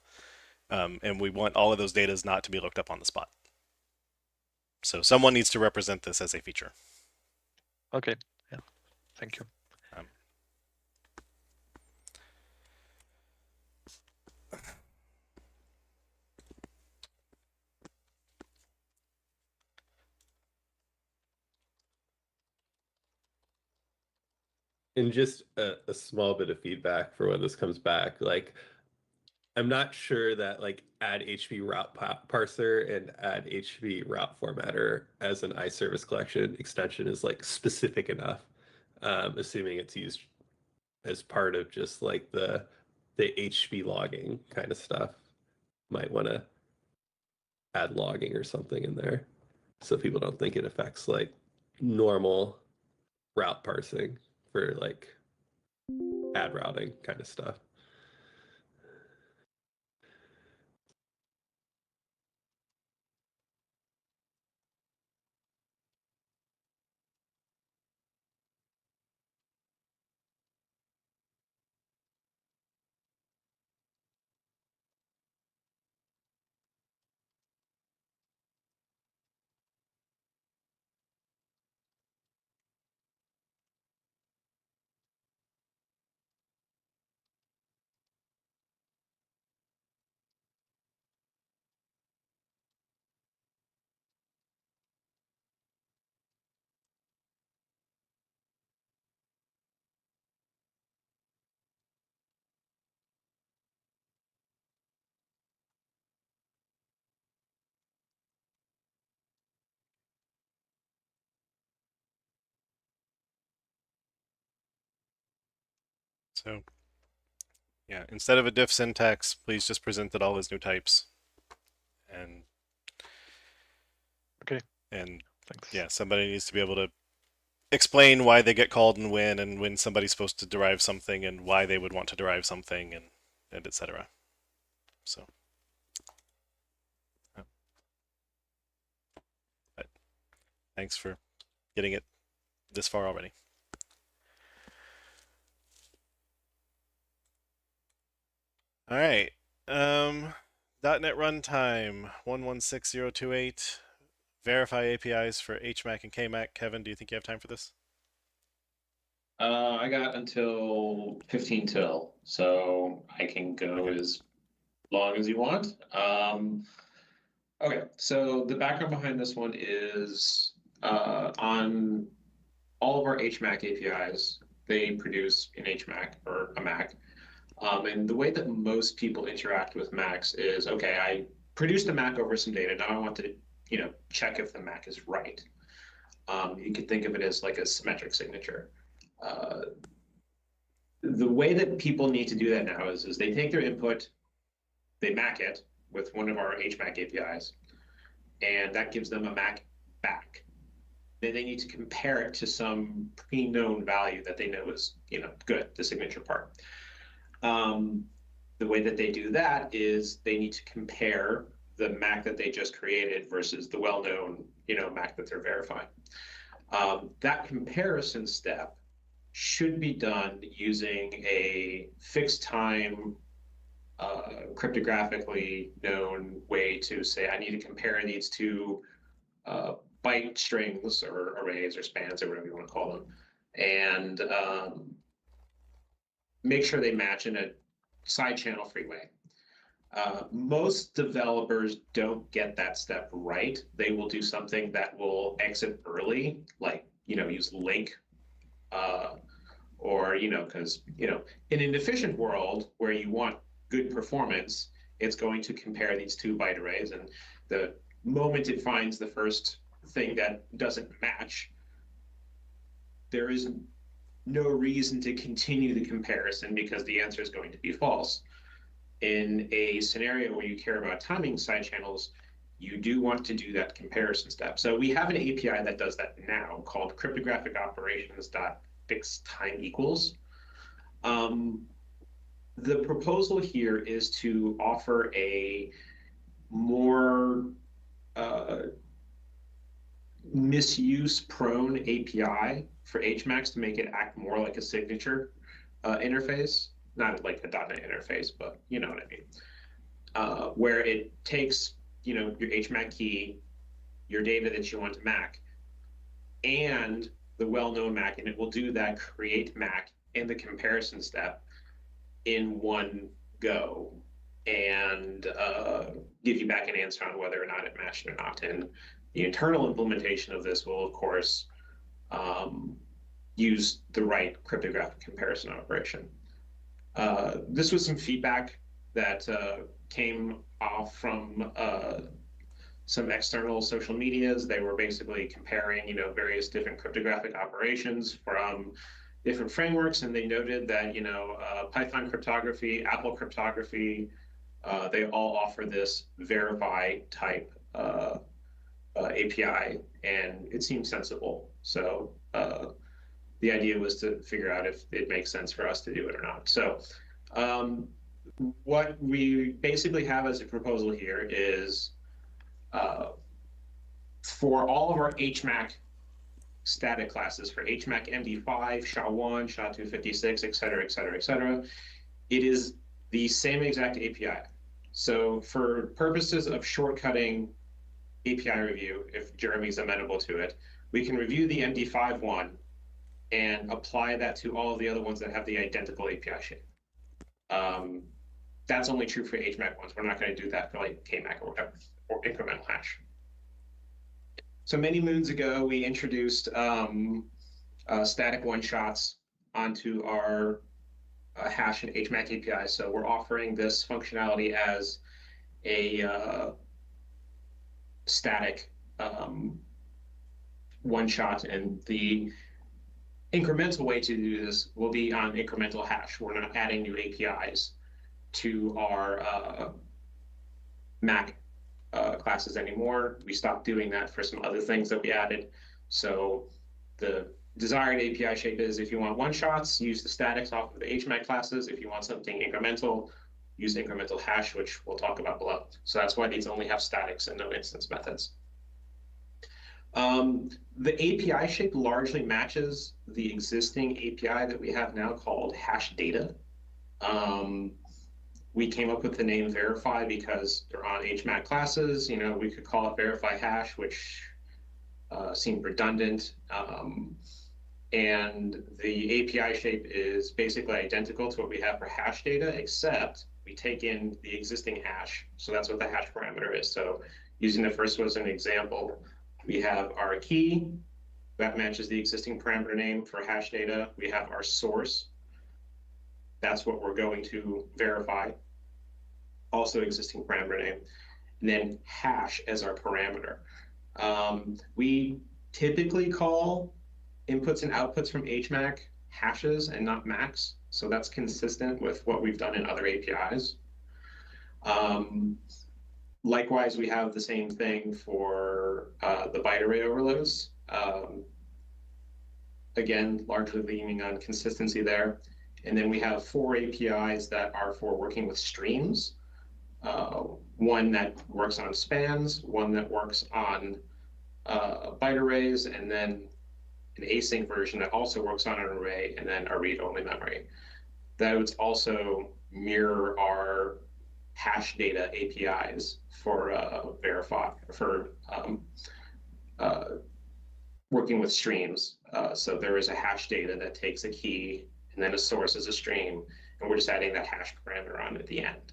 and we want all of those data not to be looked up on the spot. So someone needs to represent this as a feature. Okay. Yeah. Thank you. and just a small bit of feedback for when this comes back. Like, I'm not sure that like add HV route parser and add HV route formatter as an iService collection extension is like specific enough. Assuming it's used as part of just like the HV logging kind of stuff. Might want to add logging or something in there so people don't think it affects like normal route parsing for like ad routing kind of stuff. So yeah, instead of a diff syntax, please just present it all as new types. And Okay, and thanks. yeah, somebody needs to be able to explain why they get called and when somebody's supposed to derive something and why they would want to derive something and etc. So yeah. But thanks for getting it this far already. All right. .NET runtime 116028. Verify APIs for HMAC and KMAC. Kevin, do you think you have time for this? I got until 15 till, so I can go Okay. as long as you want. Okay, so the background behind this one is on all of our HMAC APIs, they produce an HMAC or a MAC. And the way that most people interact with MACs is, okay, I produced a MAC over some data. Now I want to, check if the MAC is right. You could think of it as like a symmetric signature. The way that people need to do that now is they take their input, they MAC it with one of our HMAC APIs, and that gives them a MAC back. Then they need to compare it to some pre-known value that they know is, good, the signature part. The way that they do that is they need to compare the MAC that they just created versus the well-known, MAC that they're verifying. That comparison step should be done using a fixed time, cryptographically known way to say, I need to compare these two byte strings or arrays or spans or whatever you want to call them, and make sure they match in a side channel free way. Most developers don't get that step right. They will do something that will exit early, like, use link, or, because, in an efficient world where you want good performance, it's going to compare these two byte arrays. And the moment it finds the first thing that doesn't match, there is no reason to continue the comparison because the answer is going to be false. In a scenario where you care about timing side channels, you do want to do that comparison step. So we have an API that does that now called cryptographic operations.fixedTime equals. The proposal here is to offer a more misuse-prone API for HMACs to make it act more like a signature interface, not like a .NET interface, but you know what I mean. Where it takes, your HMAC key, your data that you want to MAC, and the well-known MAC, and it will do that create MAC and the comparison step in one go, and give you back an answer on whether or not it matched or not. And the internal implementation of this will, of course, use the right cryptographic comparison operation. This was some feedback that came off from some external social medias. They were basically comparing, various different cryptographic operations from different frameworks, and they noted that, Python cryptography, Apple cryptography, they all offer this verify type API, and it seems sensible. So the idea was to figure out if it makes sense for us to do it or not. So what we basically have as a proposal here is for all of our HMAC static classes, for HMAC MD5, SHA-1, SHA-256, et cetera, et cetera, et cetera, it is the same exact API. So for purposes of shortcutting API review, if Jeremy's amenable to it, we can review the MD5 one and apply that to all of the other ones that have the identical API shape. That's only true for HMAC ones. We're not going to do that for like KMAC or whatever, or incremental hash. So many moons ago, we introduced static one-shots onto our hash and HMAC API. So we're offering this functionality as a static one-shot, and the incremental way to do this will be on incremental hash. We're not adding new APIs to our Mac classes anymore. We stopped doing that for some other things that we added. So the desired API shape is, if you want one-shots, use the statics off of the HMAC classes. If you want something incremental, use incremental hash, which we'll talk about below. So that's why these only have statics and no instance methods. The API shape largely matches the existing API that we have now called hash data. We came up with the name verify because they're on HMAC classes. You know, we could call it verify hash, which seemed redundant. And the API shape is basically identical to what we have for hash data, except we take in the existing hash. So that's what the hash parameter is. So using the first one as an example, we have our key that matches the existing parameter name for hash data. We have our source. That's what we're going to verify. Also existing parameter name. And then hash as our parameter. We typically call inputs and outputs from HMAC hashes and not macs. So that's consistent with what we've done in other APIs. Likewise, we have the same thing for the byte array overloads. Again, largely leaning on consistency there. And then we have 4 APIs that are for working with streams. One that works on spans, one that works on byte arrays, and then an async version that also works on an array, and then a read-only memory. Those also mirror our hash data APIs for verify, for working with streams. So there is a hash data that takes a key and then a source as a stream, and we're just adding that hash parameter on at the end.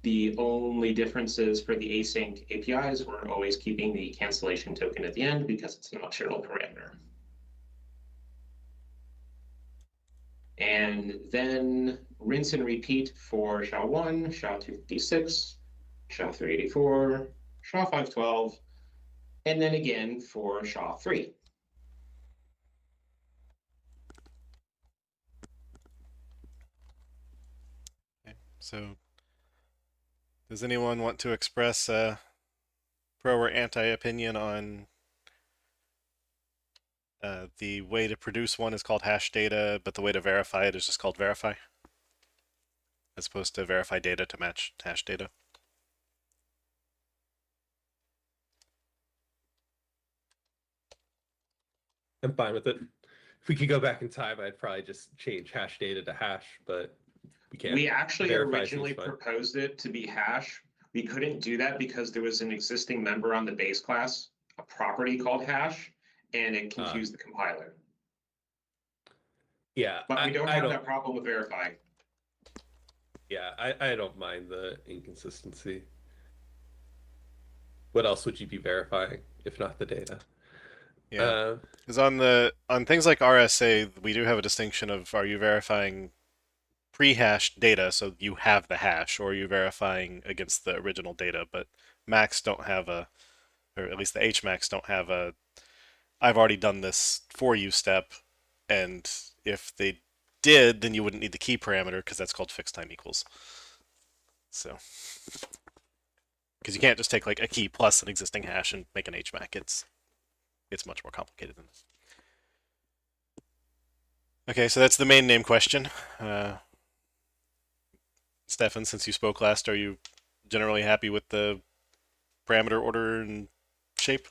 The only differences for the async APIs, we're always keeping the cancellation token at the end because it's an optional parameter. And then rinse and repeat for SHA-1, SHA-256, SHA-384, SHA-512, and then again for SHA-3. Okay, so does anyone want to express a pro or anti opinion on the way to produce one is called hash data, but the way to verify it is just called verify, as opposed to verify data to match hash data? I'm fine with it. If we could go back in time, I'd probably just change hash data to hash, but we can't. We actually Verify originally seems fine. proposed it to be hash. We couldn't do that because there was an existing member on the base class, a property called hash, and it confused the compiler. Yeah, But we don't have that problem with verifying. Yeah, I don't mind the inconsistency. What else would you be verifying if not the data? Yeah, because on things like RSA, we do have a distinction of, are you verifying pre-hashed data, so you have the hash, or are you verifying against the original data? But Macs don't have a, or at least the HMACs don't have a, I've already done this for you step, and if they did, then you wouldn't need the key parameter because that's called fixed time equals. So, because you can't just take like a key plus an existing hash and make an HMAC. It's much more complicated than this. Okay, so that's the main name question. Stefan, since you spoke last, are you generally happy with the parameter order and shape?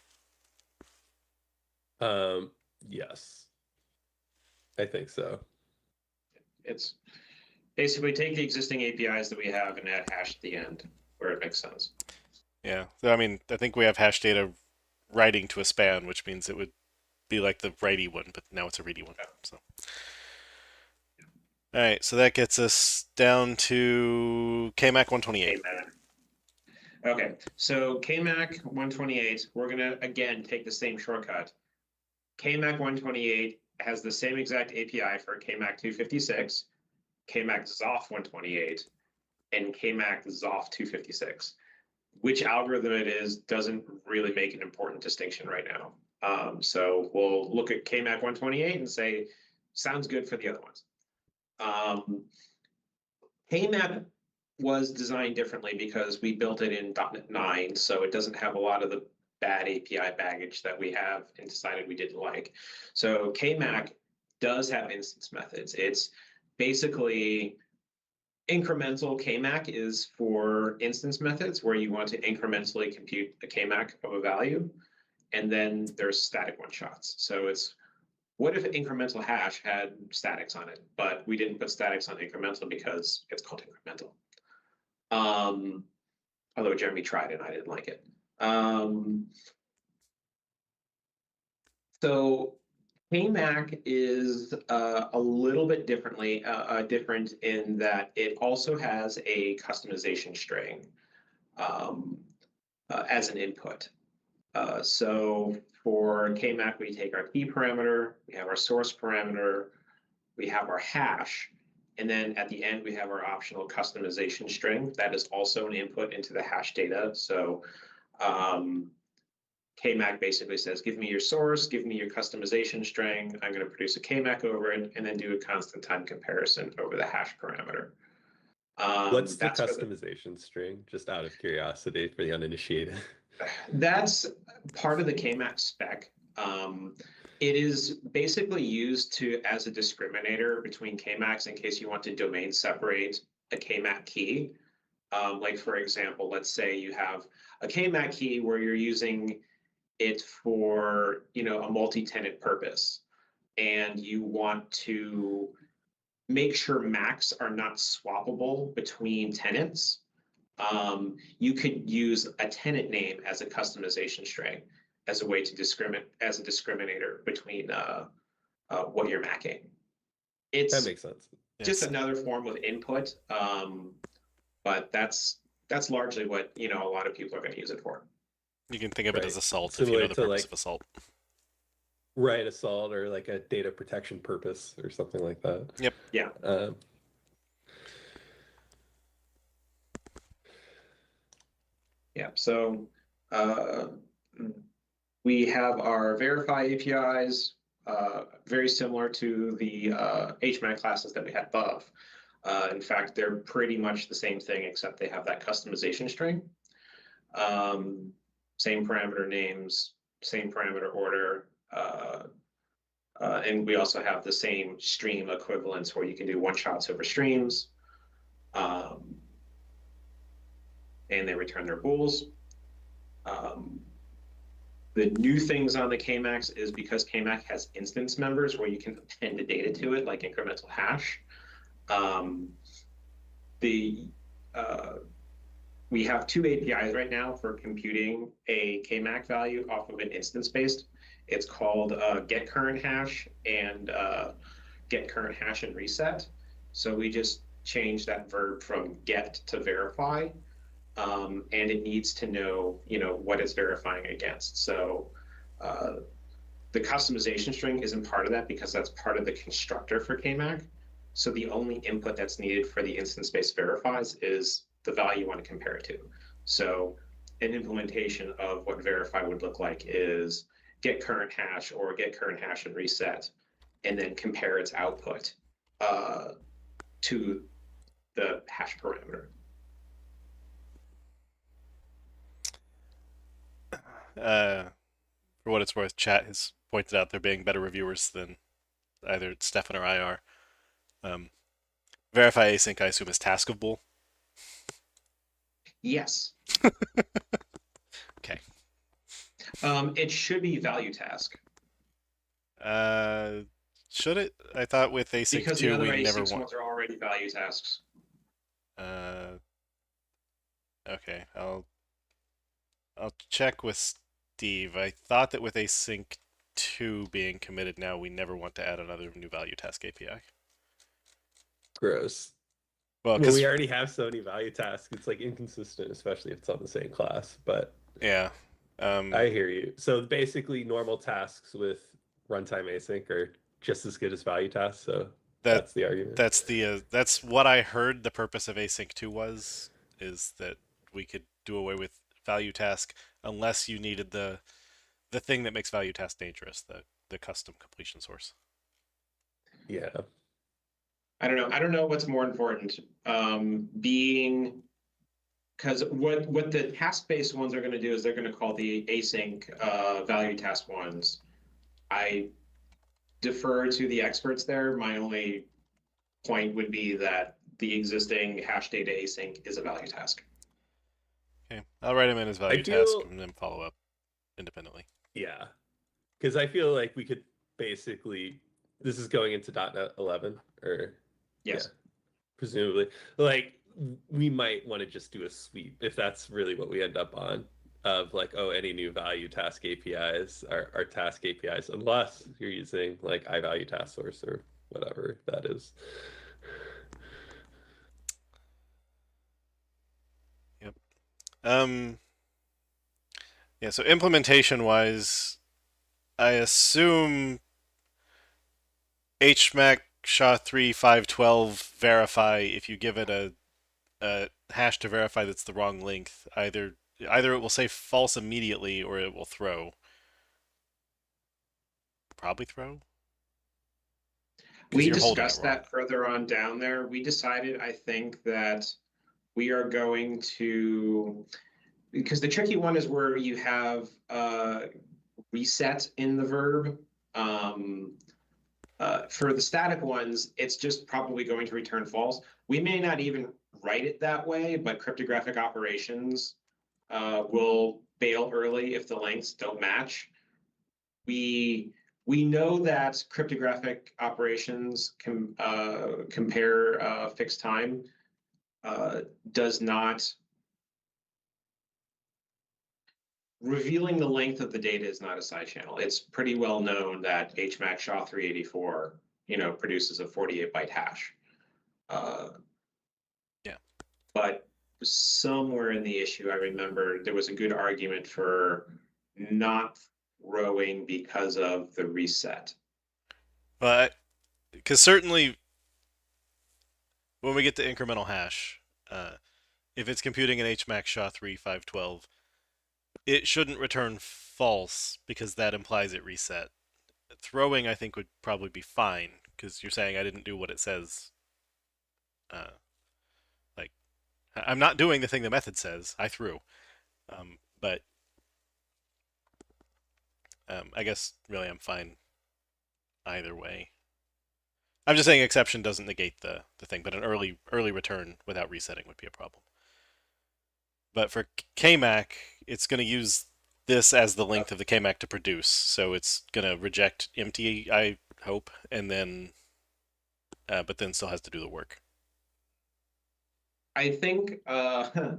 Yes, I think so. It's basically take the existing APIs that we have and add hash at the end where it makes sense. Yeah. So I mean, I think we have hash data writing to a span, which means it would be like the writey one, but now it's a ready one. So. All right, so that gets us down to KMAC 128. Okay, so KMAC 128, we're gonna again take the same shortcut. KMAC 128 has the same exact API for KMAC 256, KMAC Zoff 128, and KMAC Zoff 256. Which algorithm it is doesn't really make an important distinction right now. So we'll look at KMAC 128 and say, sounds good for the other ones. KMAC was designed differently because we built it in .NET 9, so it doesn't have a lot of the bad API baggage that we have and decided we didn't like. So KMAC does have instance methods. It's basically incremental KMAC is for instance methods where you want to incrementally compute a KMAC of a value. And then there's static one-shots. So it's what if incremental hash had statics on it, but we didn't put statics on incremental because it's called incremental. Although Jeremy tried and I didn't like it. So KMAC is a little bit different in that it also has a customization string as an input. So for KMAC, we take our key parameter, we have our source parameter, we have our hash, and then at the end, we have our optional customization string. That is also an input into the hash data. So KMAC basically says, give me your source, give me your customization string. I'm going to produce a KMAC over it, and then do a constant time comparison over the hash parameter. What's the customization string, just out of curiosity for the uninitiated? That's part of the KMAC spec. It is basically used as a discriminator between KMACs in case you want to domain separate a KMAC key. Like for example, let's say you have a KMAC key where you're using it for a multi-tenant purpose, and you want to make sure macs are not swappable between tenants. You could use a tenant name as a customization string as a way to discriminator between what you're macking. That makes sense. Just another form of input, but that's largely what a lot of people are going to use it for. You can think of it as assault Similar if you know the purpose of assault. Right, assault or like a data protection purpose or something like that. Yep. Yeah. Yeah, so we have our verify APIs, very similar to the HMAC classes that we had above. In fact, they're pretty much the same thing, except they have that customization string. Same parameter names, same parameter order, and we also have the same stream equivalents where you can do one-shots over streams. And they return their bools. The new things on the KMACs is because KMAC has instance members where you can append the data to it, like incremental hash. We have two APIs right now for computing a KMAC value off of an instance-based. It's called get current hash and get current hash and reset. So we just changed that verb from get to verify. And it needs to know, what it's verifying against. So the customization string isn't part of that because that's part of the constructor for KMAC. So the only input that's needed for the instance-based verifies is the value you want to compare it to. So an implementation of what verify would look like is get current hash or get current hash and reset, and then compare its output to the hash parameter. For what it's worth, chat has pointed out there being better reviewers than either Stefan or IR. Verify async, I assume, is taskable. Yes. Okay. It should be value task Should it? I thought with async because the 2 other we never async want. ones are already value tasks. Okay, I'll check with Steve. I thought that with async 2 being committed now, we never want to add another new value task API. Gross. Well, Well, because we already have so many value tasks, it's like inconsistent, especially if it's on the same class. But yeah, I hear you. So basically, normal tasks with runtime async are just as good as value tasks. So that's the argument. that's what I heard. The purpose of async 2 is that we could do away with value task unless you needed the thing that makes value task dangerous, the custom completion source. Yeah. I don't know what's more important. Being because what the task-based ones are going to do is they're going to call the async value task ones. I defer to the experts there. My only point would be that the existing hash data async is a value task. Okay, I'll write him in as value task and then follow up independently. Yeah, because I feel like we could basically, this is going into .NET 11 or yes, yeah, presumably. Like we might want to just do a sweep if that's really what we end up on, of like, oh, any new value task APIs are task APIs, unless you're using like iValue task source or whatever that is. Yep. Yeah, so implementation wise, I assume HMAC SHA-3 512 verify, if you give it a hash to verify that's the wrong length, either it will say false immediately or it will throw. Probably throw. we discussed that further on down there. We decided, I think, that we are going to, because the tricky one is where you have reset in the verb. For the static ones, it's just probably going to return false. We may not even write it that way, but cryptographic operations will bail early if the lengths don't match. We know that cryptographic operations can compare fixed time does not. Revealing the length of the data is not a side channel. It's pretty well known that HMAC SHA-384, produces a 48-byte hash. Yeah. But somewhere in the issue, I remember there was a good argument for not rowing because of the reset. But because certainly when we get to incremental hash, if it's computing an HMAC SHA-3 512, it shouldn't return false because that implies it reset. Throwing, I think, would probably be fine because you're saying I didn't do what it says. Like, I'm not doing the thing the method says. I threw. But I guess really I'm fine either way. I'm just saying exception doesn't negate the thing, but an early return without resetting would be a problem. But for KMAC, it's going to use this as the length of the KMAC to produce, so it's going to reject empty, I hope, and then, but then still has to do the work. I think, yeah,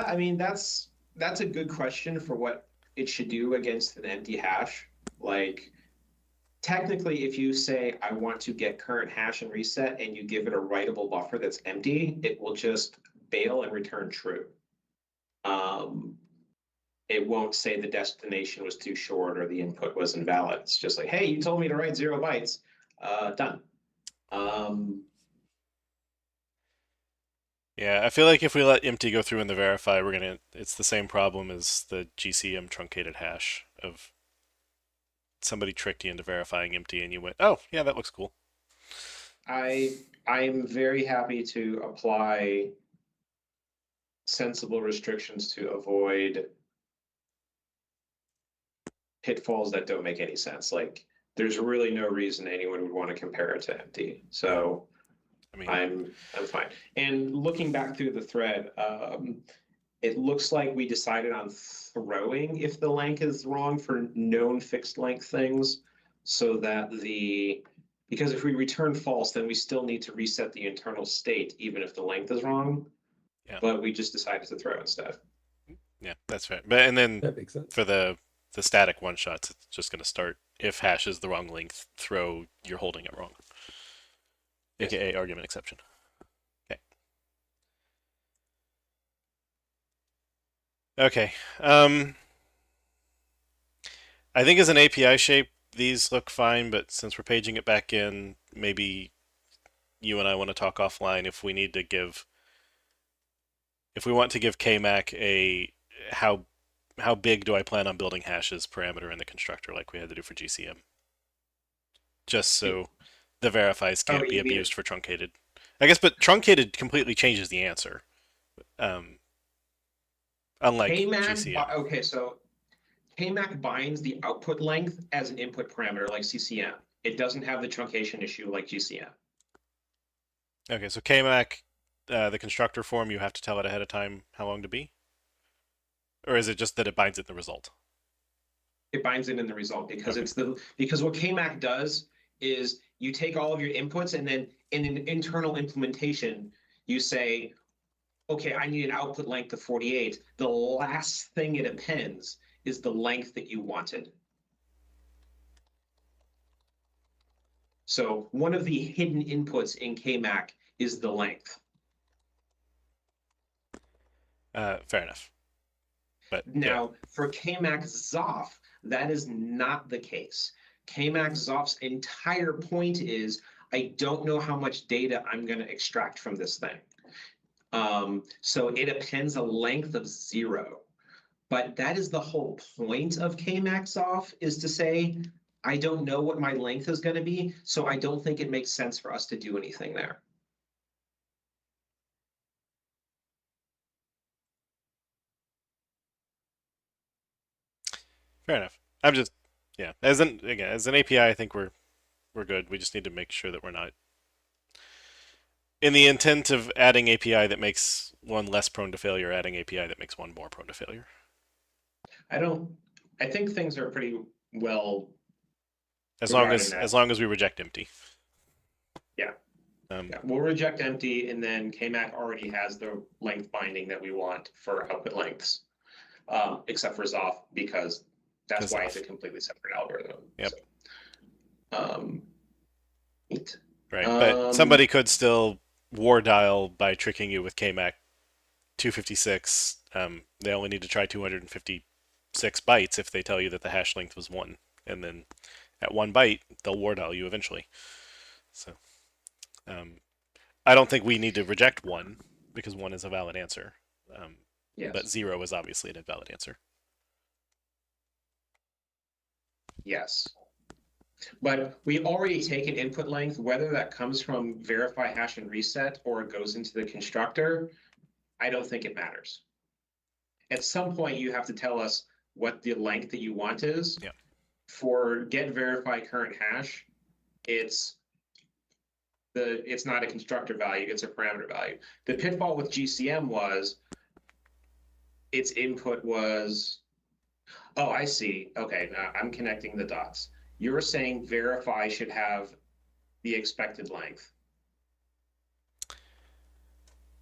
I mean, that's a good question for what it should do against an empty hash. Like, technically, if you say, I want to get current hash and reset, and you give it a writable buffer that's empty, it will just bail and return true. It won't say the destination was too short or the input was invalid. It's just like, hey, you told me to write 0 bytes. Done. Yeah, I feel like if we let empty go through in the verify, it's the same problem as the GCM truncated hash of somebody tricked you into verifying empty and you went, oh, yeah, that looks cool. I'm very happy to apply sensible restrictions to avoid pitfalls that don't make any sense. Like, there's really no reason anyone would want to compare it to empty. So I mean, I'm fine. And looking back through the thread, it looks like we decided on throwing if the length is wrong for known fixed length things, so that because if we return false, then we still need to reset the internal state, even if the length is wrong. Yeah. But we just decided to throw instead. yeah, that's fair. But and then That makes sense. for the static one shots, it's just going to start if hash is the wrong length, throw you're holding it wrong, Yes. aka argument exception. Okay. Okay. I think as an API shape, these look fine, but since we're paging it back in, maybe you and I want to talk offline if we need to if we want to give KMAC a how big do I plan on building hashes parameter in the constructor like we had to do for GCM. Just so the verifies can't be you mean- abused for truncated. I guess, but truncated completely changes the answer. Unlike GCM. Okay, so KMAC binds the output length as an input parameter like CCM. It doesn't have the truncation issue like GCM. Okay, so KMAC, the constructor form, you have to tell it ahead of time how long to be? Or is it just that it binds it in the result? It binds it in the result because Okay. because what KMAC does is you take all of your inputs and then in an internal implementation, you say, okay, I need an output length of 48. The last thing it appends is the length that you wanted. So one of the hidden inputs in KMAC is the length. Fair enough. But Now, for KMAC Zoff, that is not the case. KMAC Zoff's entire point is, I don't know how much data I'm going to extract from this thing. So it appends a length of 0. But that is the whole point of KMAC Zoff, is to say, I don't know what my length is going to be, so I don't think it makes sense for us to do anything there. fair enough. I'm just as an API, I think we're good. We just need to make sure that we're not in the intent of adding API that makes one less prone to failure, adding API that makes one more prone to failure. I think things are pretty well. As long as we reject empty. Yeah. Yeah, we'll reject empty, and then KMAC already has the length binding that we want for output lengths, except for Zoff, because that's why it's a completely separate algorithm. Yep. So, neat. Right, but somebody could still war dial by tricking you with KMAC 256. They only need to try 256 bytes if they tell you that the hash length was 1, and then at 1 byte they'll war dial you eventually. So. I don't think we need to reject 1 because 1 is a valid answer. Yes. But 0 is obviously an invalid answer. Yes. But we already take an input length, whether that comes from verify hash and reset or it goes into the constructor, I don't think it matters. At some point, you have to tell us what the length that you want is. Yeah. For get verify current hash, it's not a constructor value, it's a parameter value. The pitfall with GCM was its input was, oh, I see. Okay, now I'm connecting the dots. You're saying verify should have the expected length.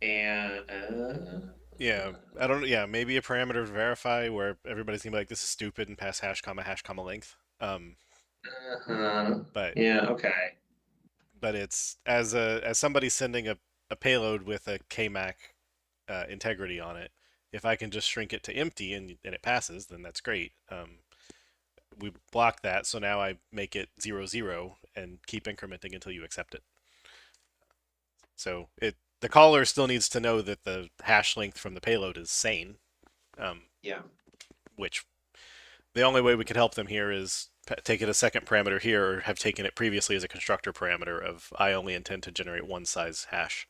And maybe a parameter verify where everybody's gonna be like, this is stupid, and pass hash comma length. But yeah, okay. But it's as somebody sending a payload with a KMAC integrity on it. If I can just shrink it to empty and it passes, then that's great. We block that, so now I make it 0 0 and keep incrementing until you accept it. So the caller still needs to know that the hash length from the payload is sane. Yeah. Which the only way we could help them here is take it a second parameter here, or have taken it previously as a constructor parameter of I only intend to generate 1 size hash.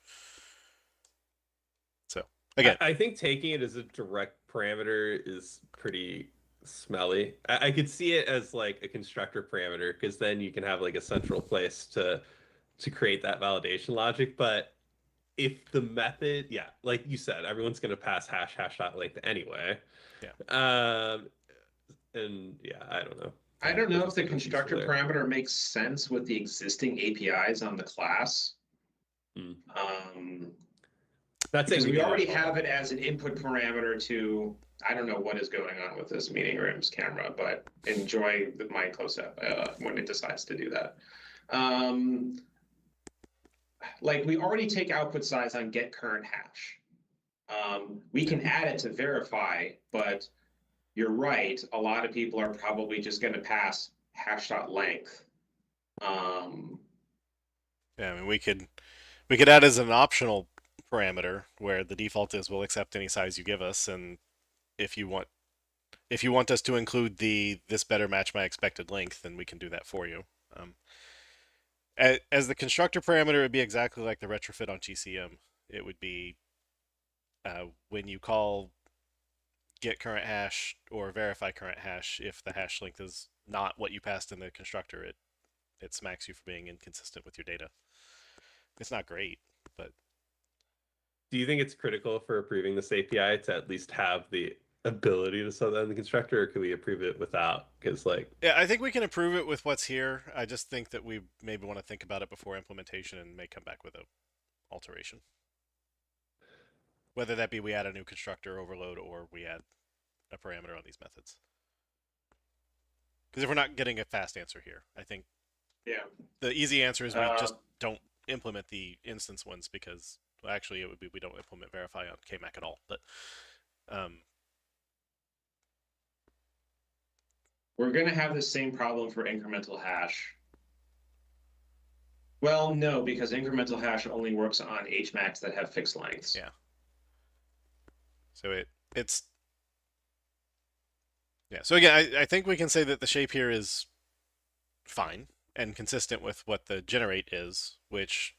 So again, I think taking it as a direct parameter is pretty smelly. I could see it as like a constructor parameter because then you can have like a central place to create that validation logic. But if the method, yeah, like you said, everyone's going to pass hash.length anyway. Yeah. And yeah, I don't know. I don't know if the Doesn't seem constructor useful there. parameter makes sense with the existing APIs on the class. Hmm. That's Because it. we already have it as an input parameter to, I don't know what is going on with this meeting room's camera, but enjoy my close-up when it decides to do that. Like we already take output size on get current hash. We can add it to verify, but you're right. A lot of people are probably just going to pass hash.length. Yeah, I mean, we could add as an optional parameter where the default is we'll accept any size you give us, and if you want us to include this better match my expected length, then we can do that for you. As the constructor parameter, it would be exactly like the retrofit on GCM. It would be when you call get current hash or verify current hash, if the hash length is not what you passed in the constructor, it smacks you for being inconsistent with your data. It's not great, but Do you think it's critical for approving this API to at least have the ability to sell that in the constructor, or could we approve it without? Because like, yeah, I think we can approve it with what's here. I just think that we maybe want to think about it before implementation and may come back with a alteration. Whether that be we add a new constructor overload or we add a parameter on these methods. Because if we're not getting a fast answer here, I think the easy answer is we just don't implement the instance ones because, well, actually, it would be we don't implement verify on KMAC at all. But we're going to have the same problem for incremental hash. Well, no, because incremental hash only works on HMACs that have fixed lengths. Yeah. So it's yeah. So again, I think we can say that the shape here is fine and consistent with what the generate is, which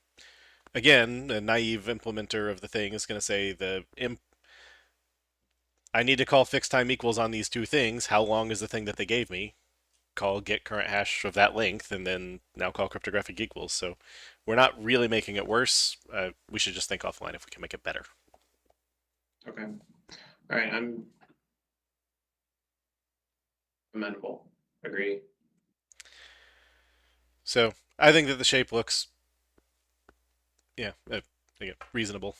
again, a naive implementer of the thing is going to say I need to call fixed time equals on these two things. How long is the thing that they gave me? Call get current hash of that length, and then now call cryptographic equals. So we're not really making it worse. We should just think offline if we can make it better. Okay. All right. I'm amenable. Agree. So I think that the shape looks, yeah, again, reasonable.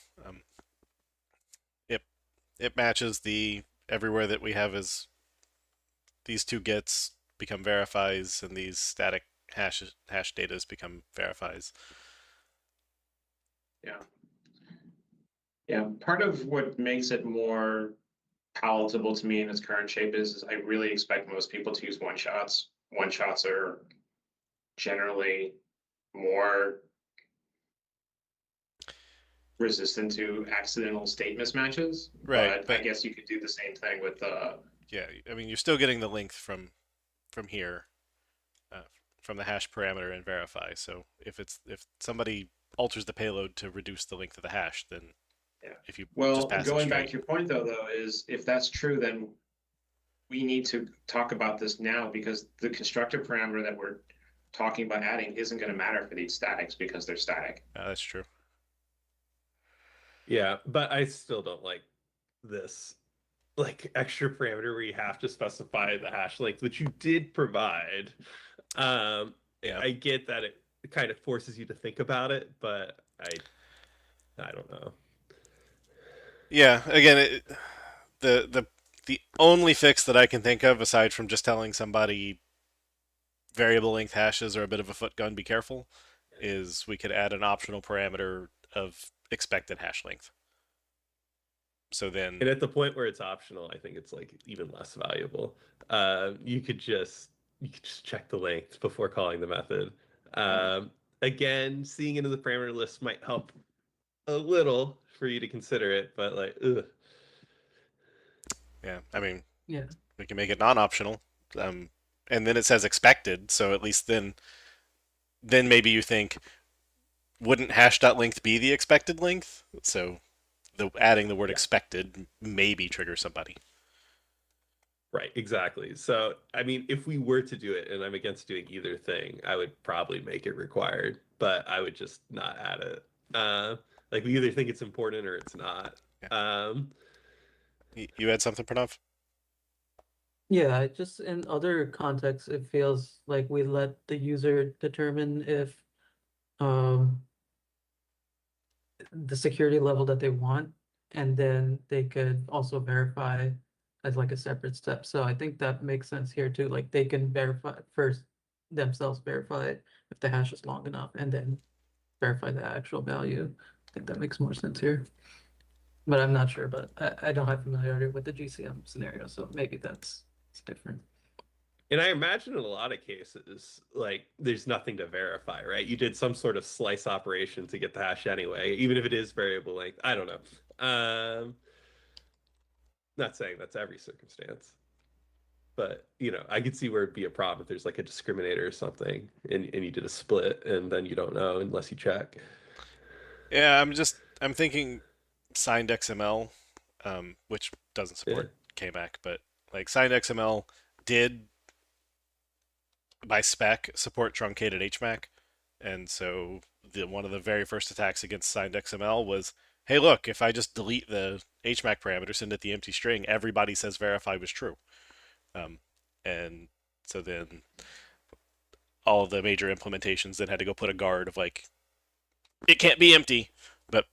It matches the everywhere that we have is these two gets become verifies and these static hash datas become verifies. Yeah. Yeah. Part of what makes it more palatable to me in its current shape is I really expect most people to use one shots. One shots are generally more resistant to accidental state mismatches. Right, but I guess you could do the same thing with yeah, I mean you're still getting the length from here, from the hash parameter and verify. So if somebody alters the payload to reduce the length of the hash, then yeah. If you well, just pass going it back to your point though is if that's true, then we need to talk about this now because the constructor parameter that we're talking about adding isn't going to matter for these statics because they're static. That's true. yeah, but I still don't like this like extra parameter where you have to specify the hash length, which you did provide. Yeah. I get that it kind of forces you to think about it, but I don't know. Yeah, again, the only fix that I can think of aside from just telling somebody variable length hashes are a bit of a foot gun, be careful, is we could add an optional parameter of expected hash length. So then, and at the point where it's optional, I think it's like even less valuable. You could just check the length before calling the method. Again, seeing into the parameter list might help a little for you to consider it, but like, ugh. Yeah, I mean, yeah, we can make it non-optional, and then it says expected. So at least then maybe you think, wouldn't hash.length be the expected length? So adding the word expected maybe triggers somebody. Right, exactly. So, I mean, if we were to do it, and I'm against doing either thing, I would probably make it required, but I would just not add it. Like we either think it's important or it's not. Um, You had something, Pranav? Yeah, just in other contexts, it feels like we let the user determine if um the security level that they want, and then they could also verify as like a separate step. So I think that makes sense here too. Like they can verify first themselves, verify if the hash is long enough, and then verify the actual value. I think that makes more sense here. But I'm not sure, but I don't have familiarity with the GCM scenario, so maybe it's different. and I imagine in a lot of cases, like there's nothing to verify, right? You did some sort of slice operation to get the hash anyway, even if it is variable length. I don't know. Not saying that's every circumstance, but you know, I could see where it'd be a problem if there's like a discriminator or something, and you did a split, and then you don't know unless you check. Yeah, I'm thinking signed XML, which doesn't support KMAC, but like signed XML did by spec support truncated HMAC, and so one of the very first attacks against signed XML was, hey, look, if I just delete the HMAC parameter, send it the empty string, everybody says verify was true, and so then all of the major implementations then had to go put a guard of like, it can't be empty, but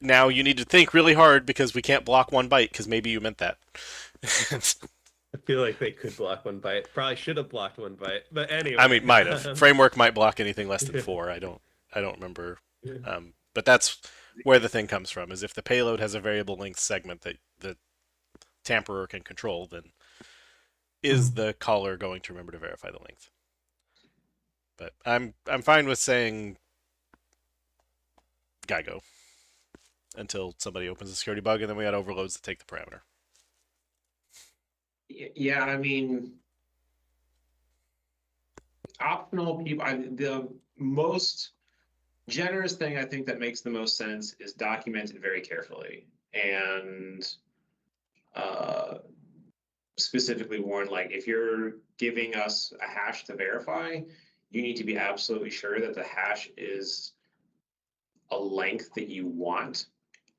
now you need to think really hard because we can't block 1 byte because maybe you meant that. I feel like they could block 1 byte. Probably should have blocked 1 byte, but anyway. I mean, might have. Framework might block anything less than 4. I don't remember. But that's where the thing comes from. Is if the payload has a variable length segment that the tamperer can control, then is the caller going to remember to verify the length? But I'm fine with saying GIGO until somebody opens a security bug, and then we got overloads that take the parameter. Yeah, I mean, optional people. The most generous thing I think that makes the most sense is documented very carefully and specifically warn, like if you're giving us a hash to verify, you need to be absolutely sure that the hash is a length that you want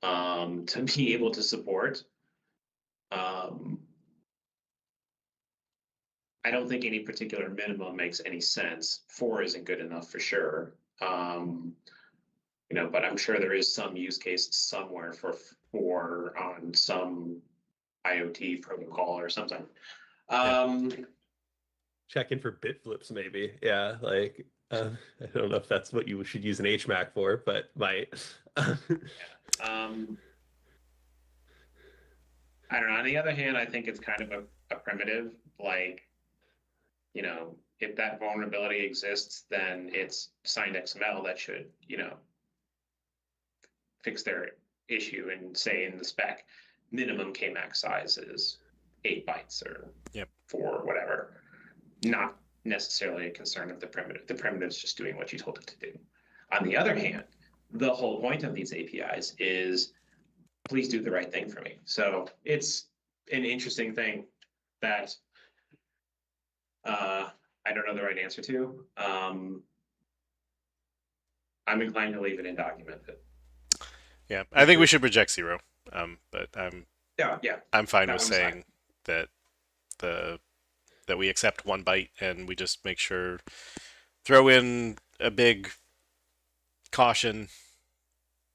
to be able to support. I don't think any particular minimum makes any sense. 4 isn't good enough for sure. You know, but I'm sure there is some use case somewhere for 4 on some IoT protocol or something. Checking for bit flips, maybe. Yeah, like I don't know if that's what you should use an HMAC for, but might. I don't know. On the other hand, I think it's kind of a primitive. Like, you know, if that vulnerability exists, then it's signed XML that should, you know, fix their issue and say in the spec, minimum KMAC size is 8 bytes or 4 or whatever. Not necessarily a concern of the primitive. The primitive's just doing what you told it to do. On the other hand, the whole point of these APIs is please do the right thing for me. So it's an interesting thing that I don't know the right answer to. I'm inclined to leave it and document it. Yeah, I think we should reject 0. But I'm fine with saying that that we accept 1 byte and we just make sure, throw in a big caution,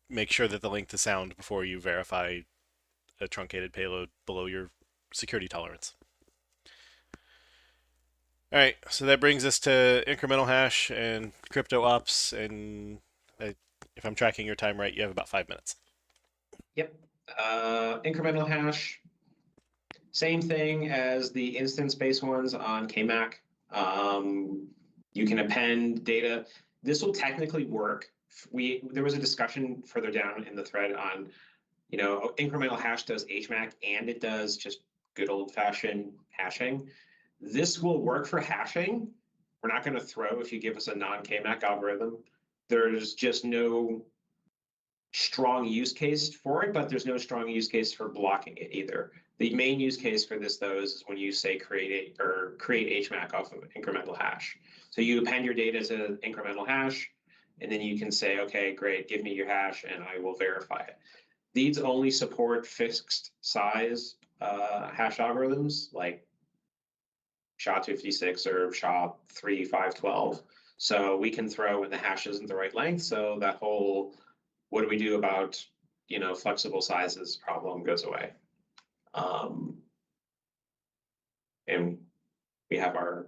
make sure that the length is sound before you verify a truncated payload below your security tolerance. All right, so that brings us to incremental hash and crypto ops, and if I'm tracking your time right, you have about 5 minutes. Yep. Incremental hash, same thing as the instance-based ones on KMAC. You can append data. This will technically work. There was a discussion further down in the thread on, you know, incremental hash does HMAC and it does just good old-fashioned hashing. This will work for hashing. We're not going to throw if you give us a non-KMAC algorithm. There's just no strong use case for it, but there's no strong use case for blocking it either. The main use case for this, though, is when you say create HMAC off of incremental hash. So you append your data to incremental hash, and then you can say, okay, great, give me your hash, and I will verify it. These only support fixed size hash algorithms like SHA-256 or SHA-3, 5, 12. So we can throw in the hash isn't the right length. So that whole what do we do about, flexible sizes problem goes away. And we have our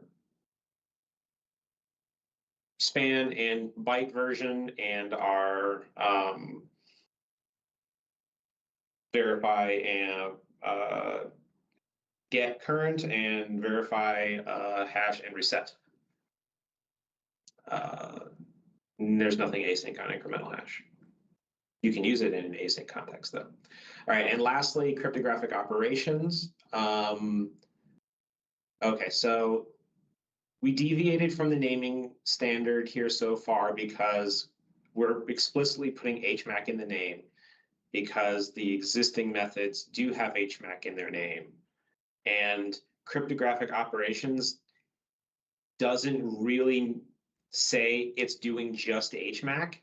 span and byte version and our verify and get current and verify hash and reset. There's nothing async on incremental hash. You can use it in an async context, though. All right, and lastly, cryptographic operations. Okay, so we deviated from the naming standard here so far because we're explicitly putting HMAC in the name because the existing methods do have HMAC in their name. And cryptographic operations doesn't really say it's doing just HMAC.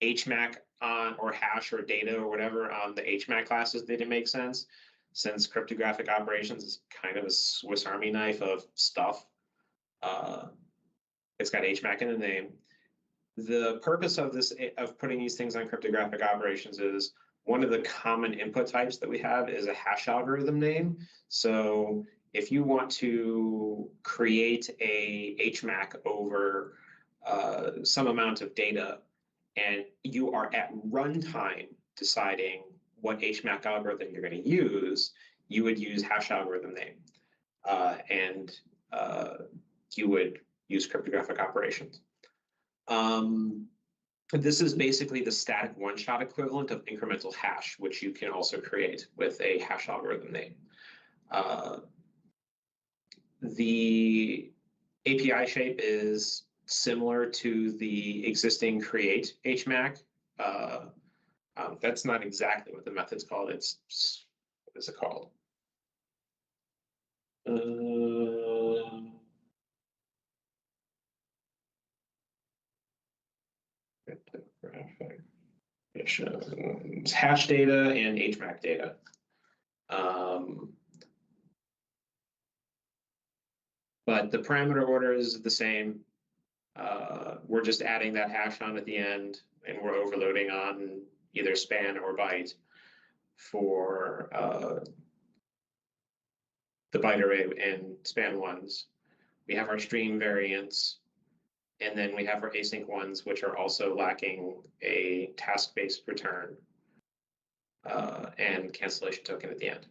HMAC on or hash or data or whatever on the HMAC classes didn't make sense, since cryptographic operations is kind of a Swiss Army knife of stuff. It's got HMAC in the name. The purpose of this, of putting these things on cryptographic operations, is one of the common input types that we have is a hash algorithm name. So if you want to create a HMAC over some amount of data, and you are at runtime deciding what HMAC algorithm you're going to use, you would use hash algorithm name. And you would use cryptographic operations. This is basically the static one-shot equivalent of incremental hash, which you can also create with a hash algorithm name. The API shape is similar to the existing create HMAC. That's not exactly what the method's called. It's, what is it called? It's hash data and HMAC data. But the parameter order is the same. We're just adding that hash on at the end, and we're overloading on either span or byte for the byte array and span ones. We have our stream variants, and then we have our async ones, which are also lacking a task-based return and cancellation token at the end.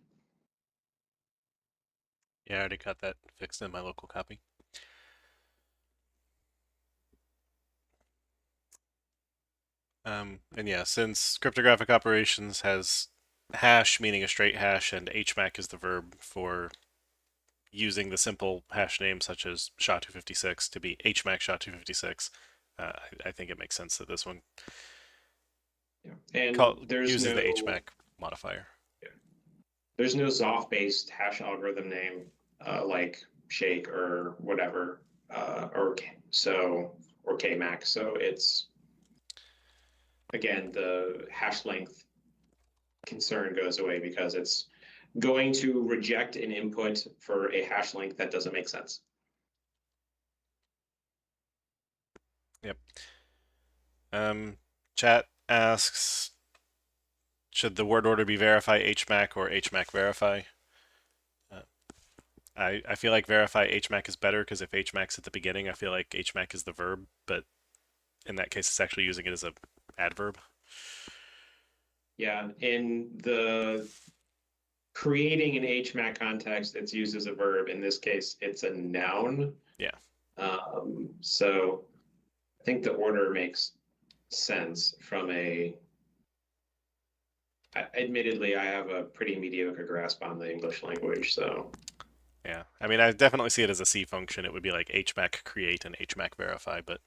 Yeah, I already got that fixed in my local copy. And yeah, since cryptographic operations has hash meaning a straight hash and HMAC is the verb for using the simple hash name such as SHA-256 to be HMAC SHA-256, I think it makes sense that this one And uses the HMAC modifier. Yeah. There's no Zoff-based hash algorithm name like Shake or whatever, or KMAC. So it's, again, the hash length concern goes away because it's going to reject an input for a hash length that doesn't make sense. Yep. Chat asks, should the word order be verify HMAC or HMAC verify? I feel like verify HMAC is better because if HMAC's at the beginning, I feel like HMAC is the verb, but in that case, it's actually using it as an adverb. Yeah, in the creating an HMAC context, it's used as a verb. In this case, it's a noun. Yeah. So I think the order makes sense from a. Admittedly, I have a pretty mediocre grasp on the English language, so. Yeah, I mean, I definitely see it as a C function. It would be like HMAC create and HMAC verify, but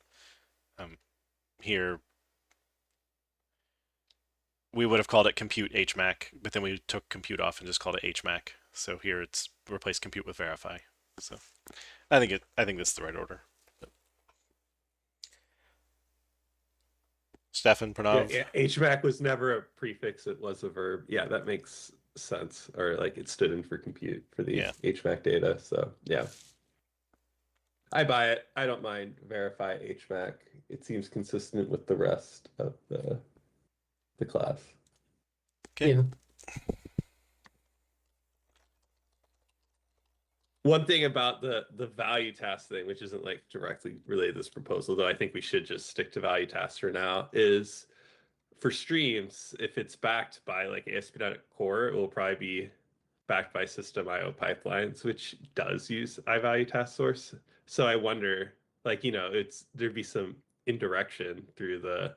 here we would have called it compute HMAC, but then we took compute off and just called it HMAC. So here it's replaced compute with verify. So I think this is the right order. Stefan, Pranav. Yeah, HMAC was never a prefix, it was a verb. Yeah, that makes sense. Or like it stood in for compute for the HMAC data. So yeah. I buy it. I don't mind verify HMAC. It seems consistent with the rest of the class. Okay. Yeah. One thing about the value task thing, which isn't like directly related to this proposal, though I think we should just stick to value tasks for now, is for streams, if it's backed by like ASP.NET Core, it will probably be backed by System IO pipelines, which does use iValue task source. So I wonder, like, there'd be some indirection through the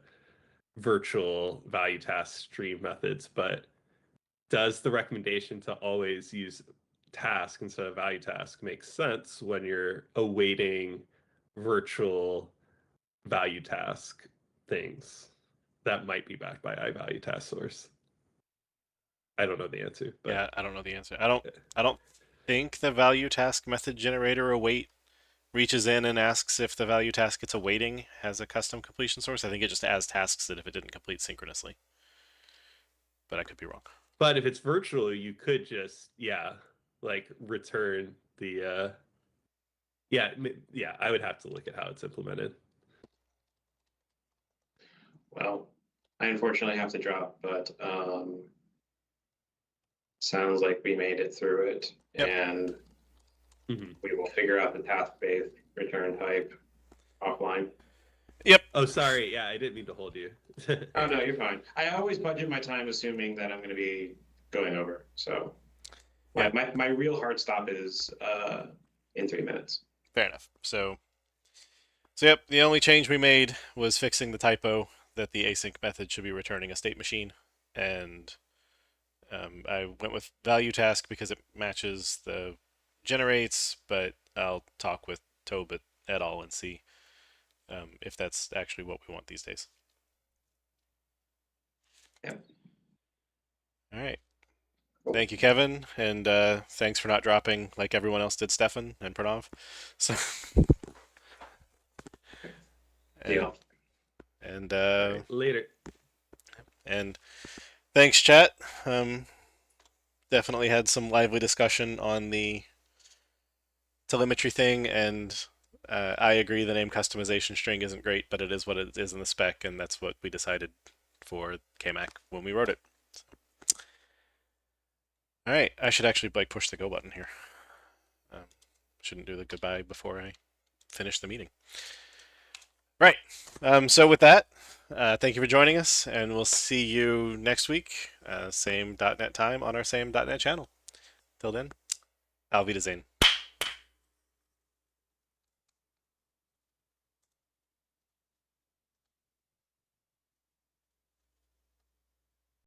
virtual value task stream methods, but does the recommendation to always use task instead of value task make sense when you're awaiting virtual value task things that might be backed by iValue task source? I don't know the answer. But Yeah, I don't know the answer. I don't think the value task method generator await reaches in and asks if the value task it's awaiting has a custom completion source. I think it just adds tasks that if it didn't complete synchronously. But I could be wrong. But if it's virtual, you could just like return the I would have to look at how it's implemented. Well, I unfortunately have to drop, but sounds like we made it through it, and we will figure out the task-based return type offline. Yep. Oh, sorry. Yeah, I didn't mean to hold you. Oh, no, you're fine. I always budget my time assuming that I'm going to be going over. So my real hard stop is in 3 minutes. Fair enough. So yep, the only change we made was fixing the typo that the async method should be returning a state machine. And I went with value task because it matches the generates, but I'll talk with Tobit et al. And see if that's actually what we want these days. Yep. All right. Thank you, Kevin, and thanks for not dropping like everyone else did, Stefan and Pranav. So, and later. And thanks, chat. Definitely had some lively discussion on the telemetry thing, and I agree the name customization string isn't great, but it is what it is in the spec, and that's what we decided for KMAC when we wrote it. All right, I should actually like push the go button here. Shouldn't do the goodbye before I finish the meeting. Right. So with that, thank you for joining us, and we'll see you next week, same .NET time on our same .NET channel. Till then, Auf Wiedersehen.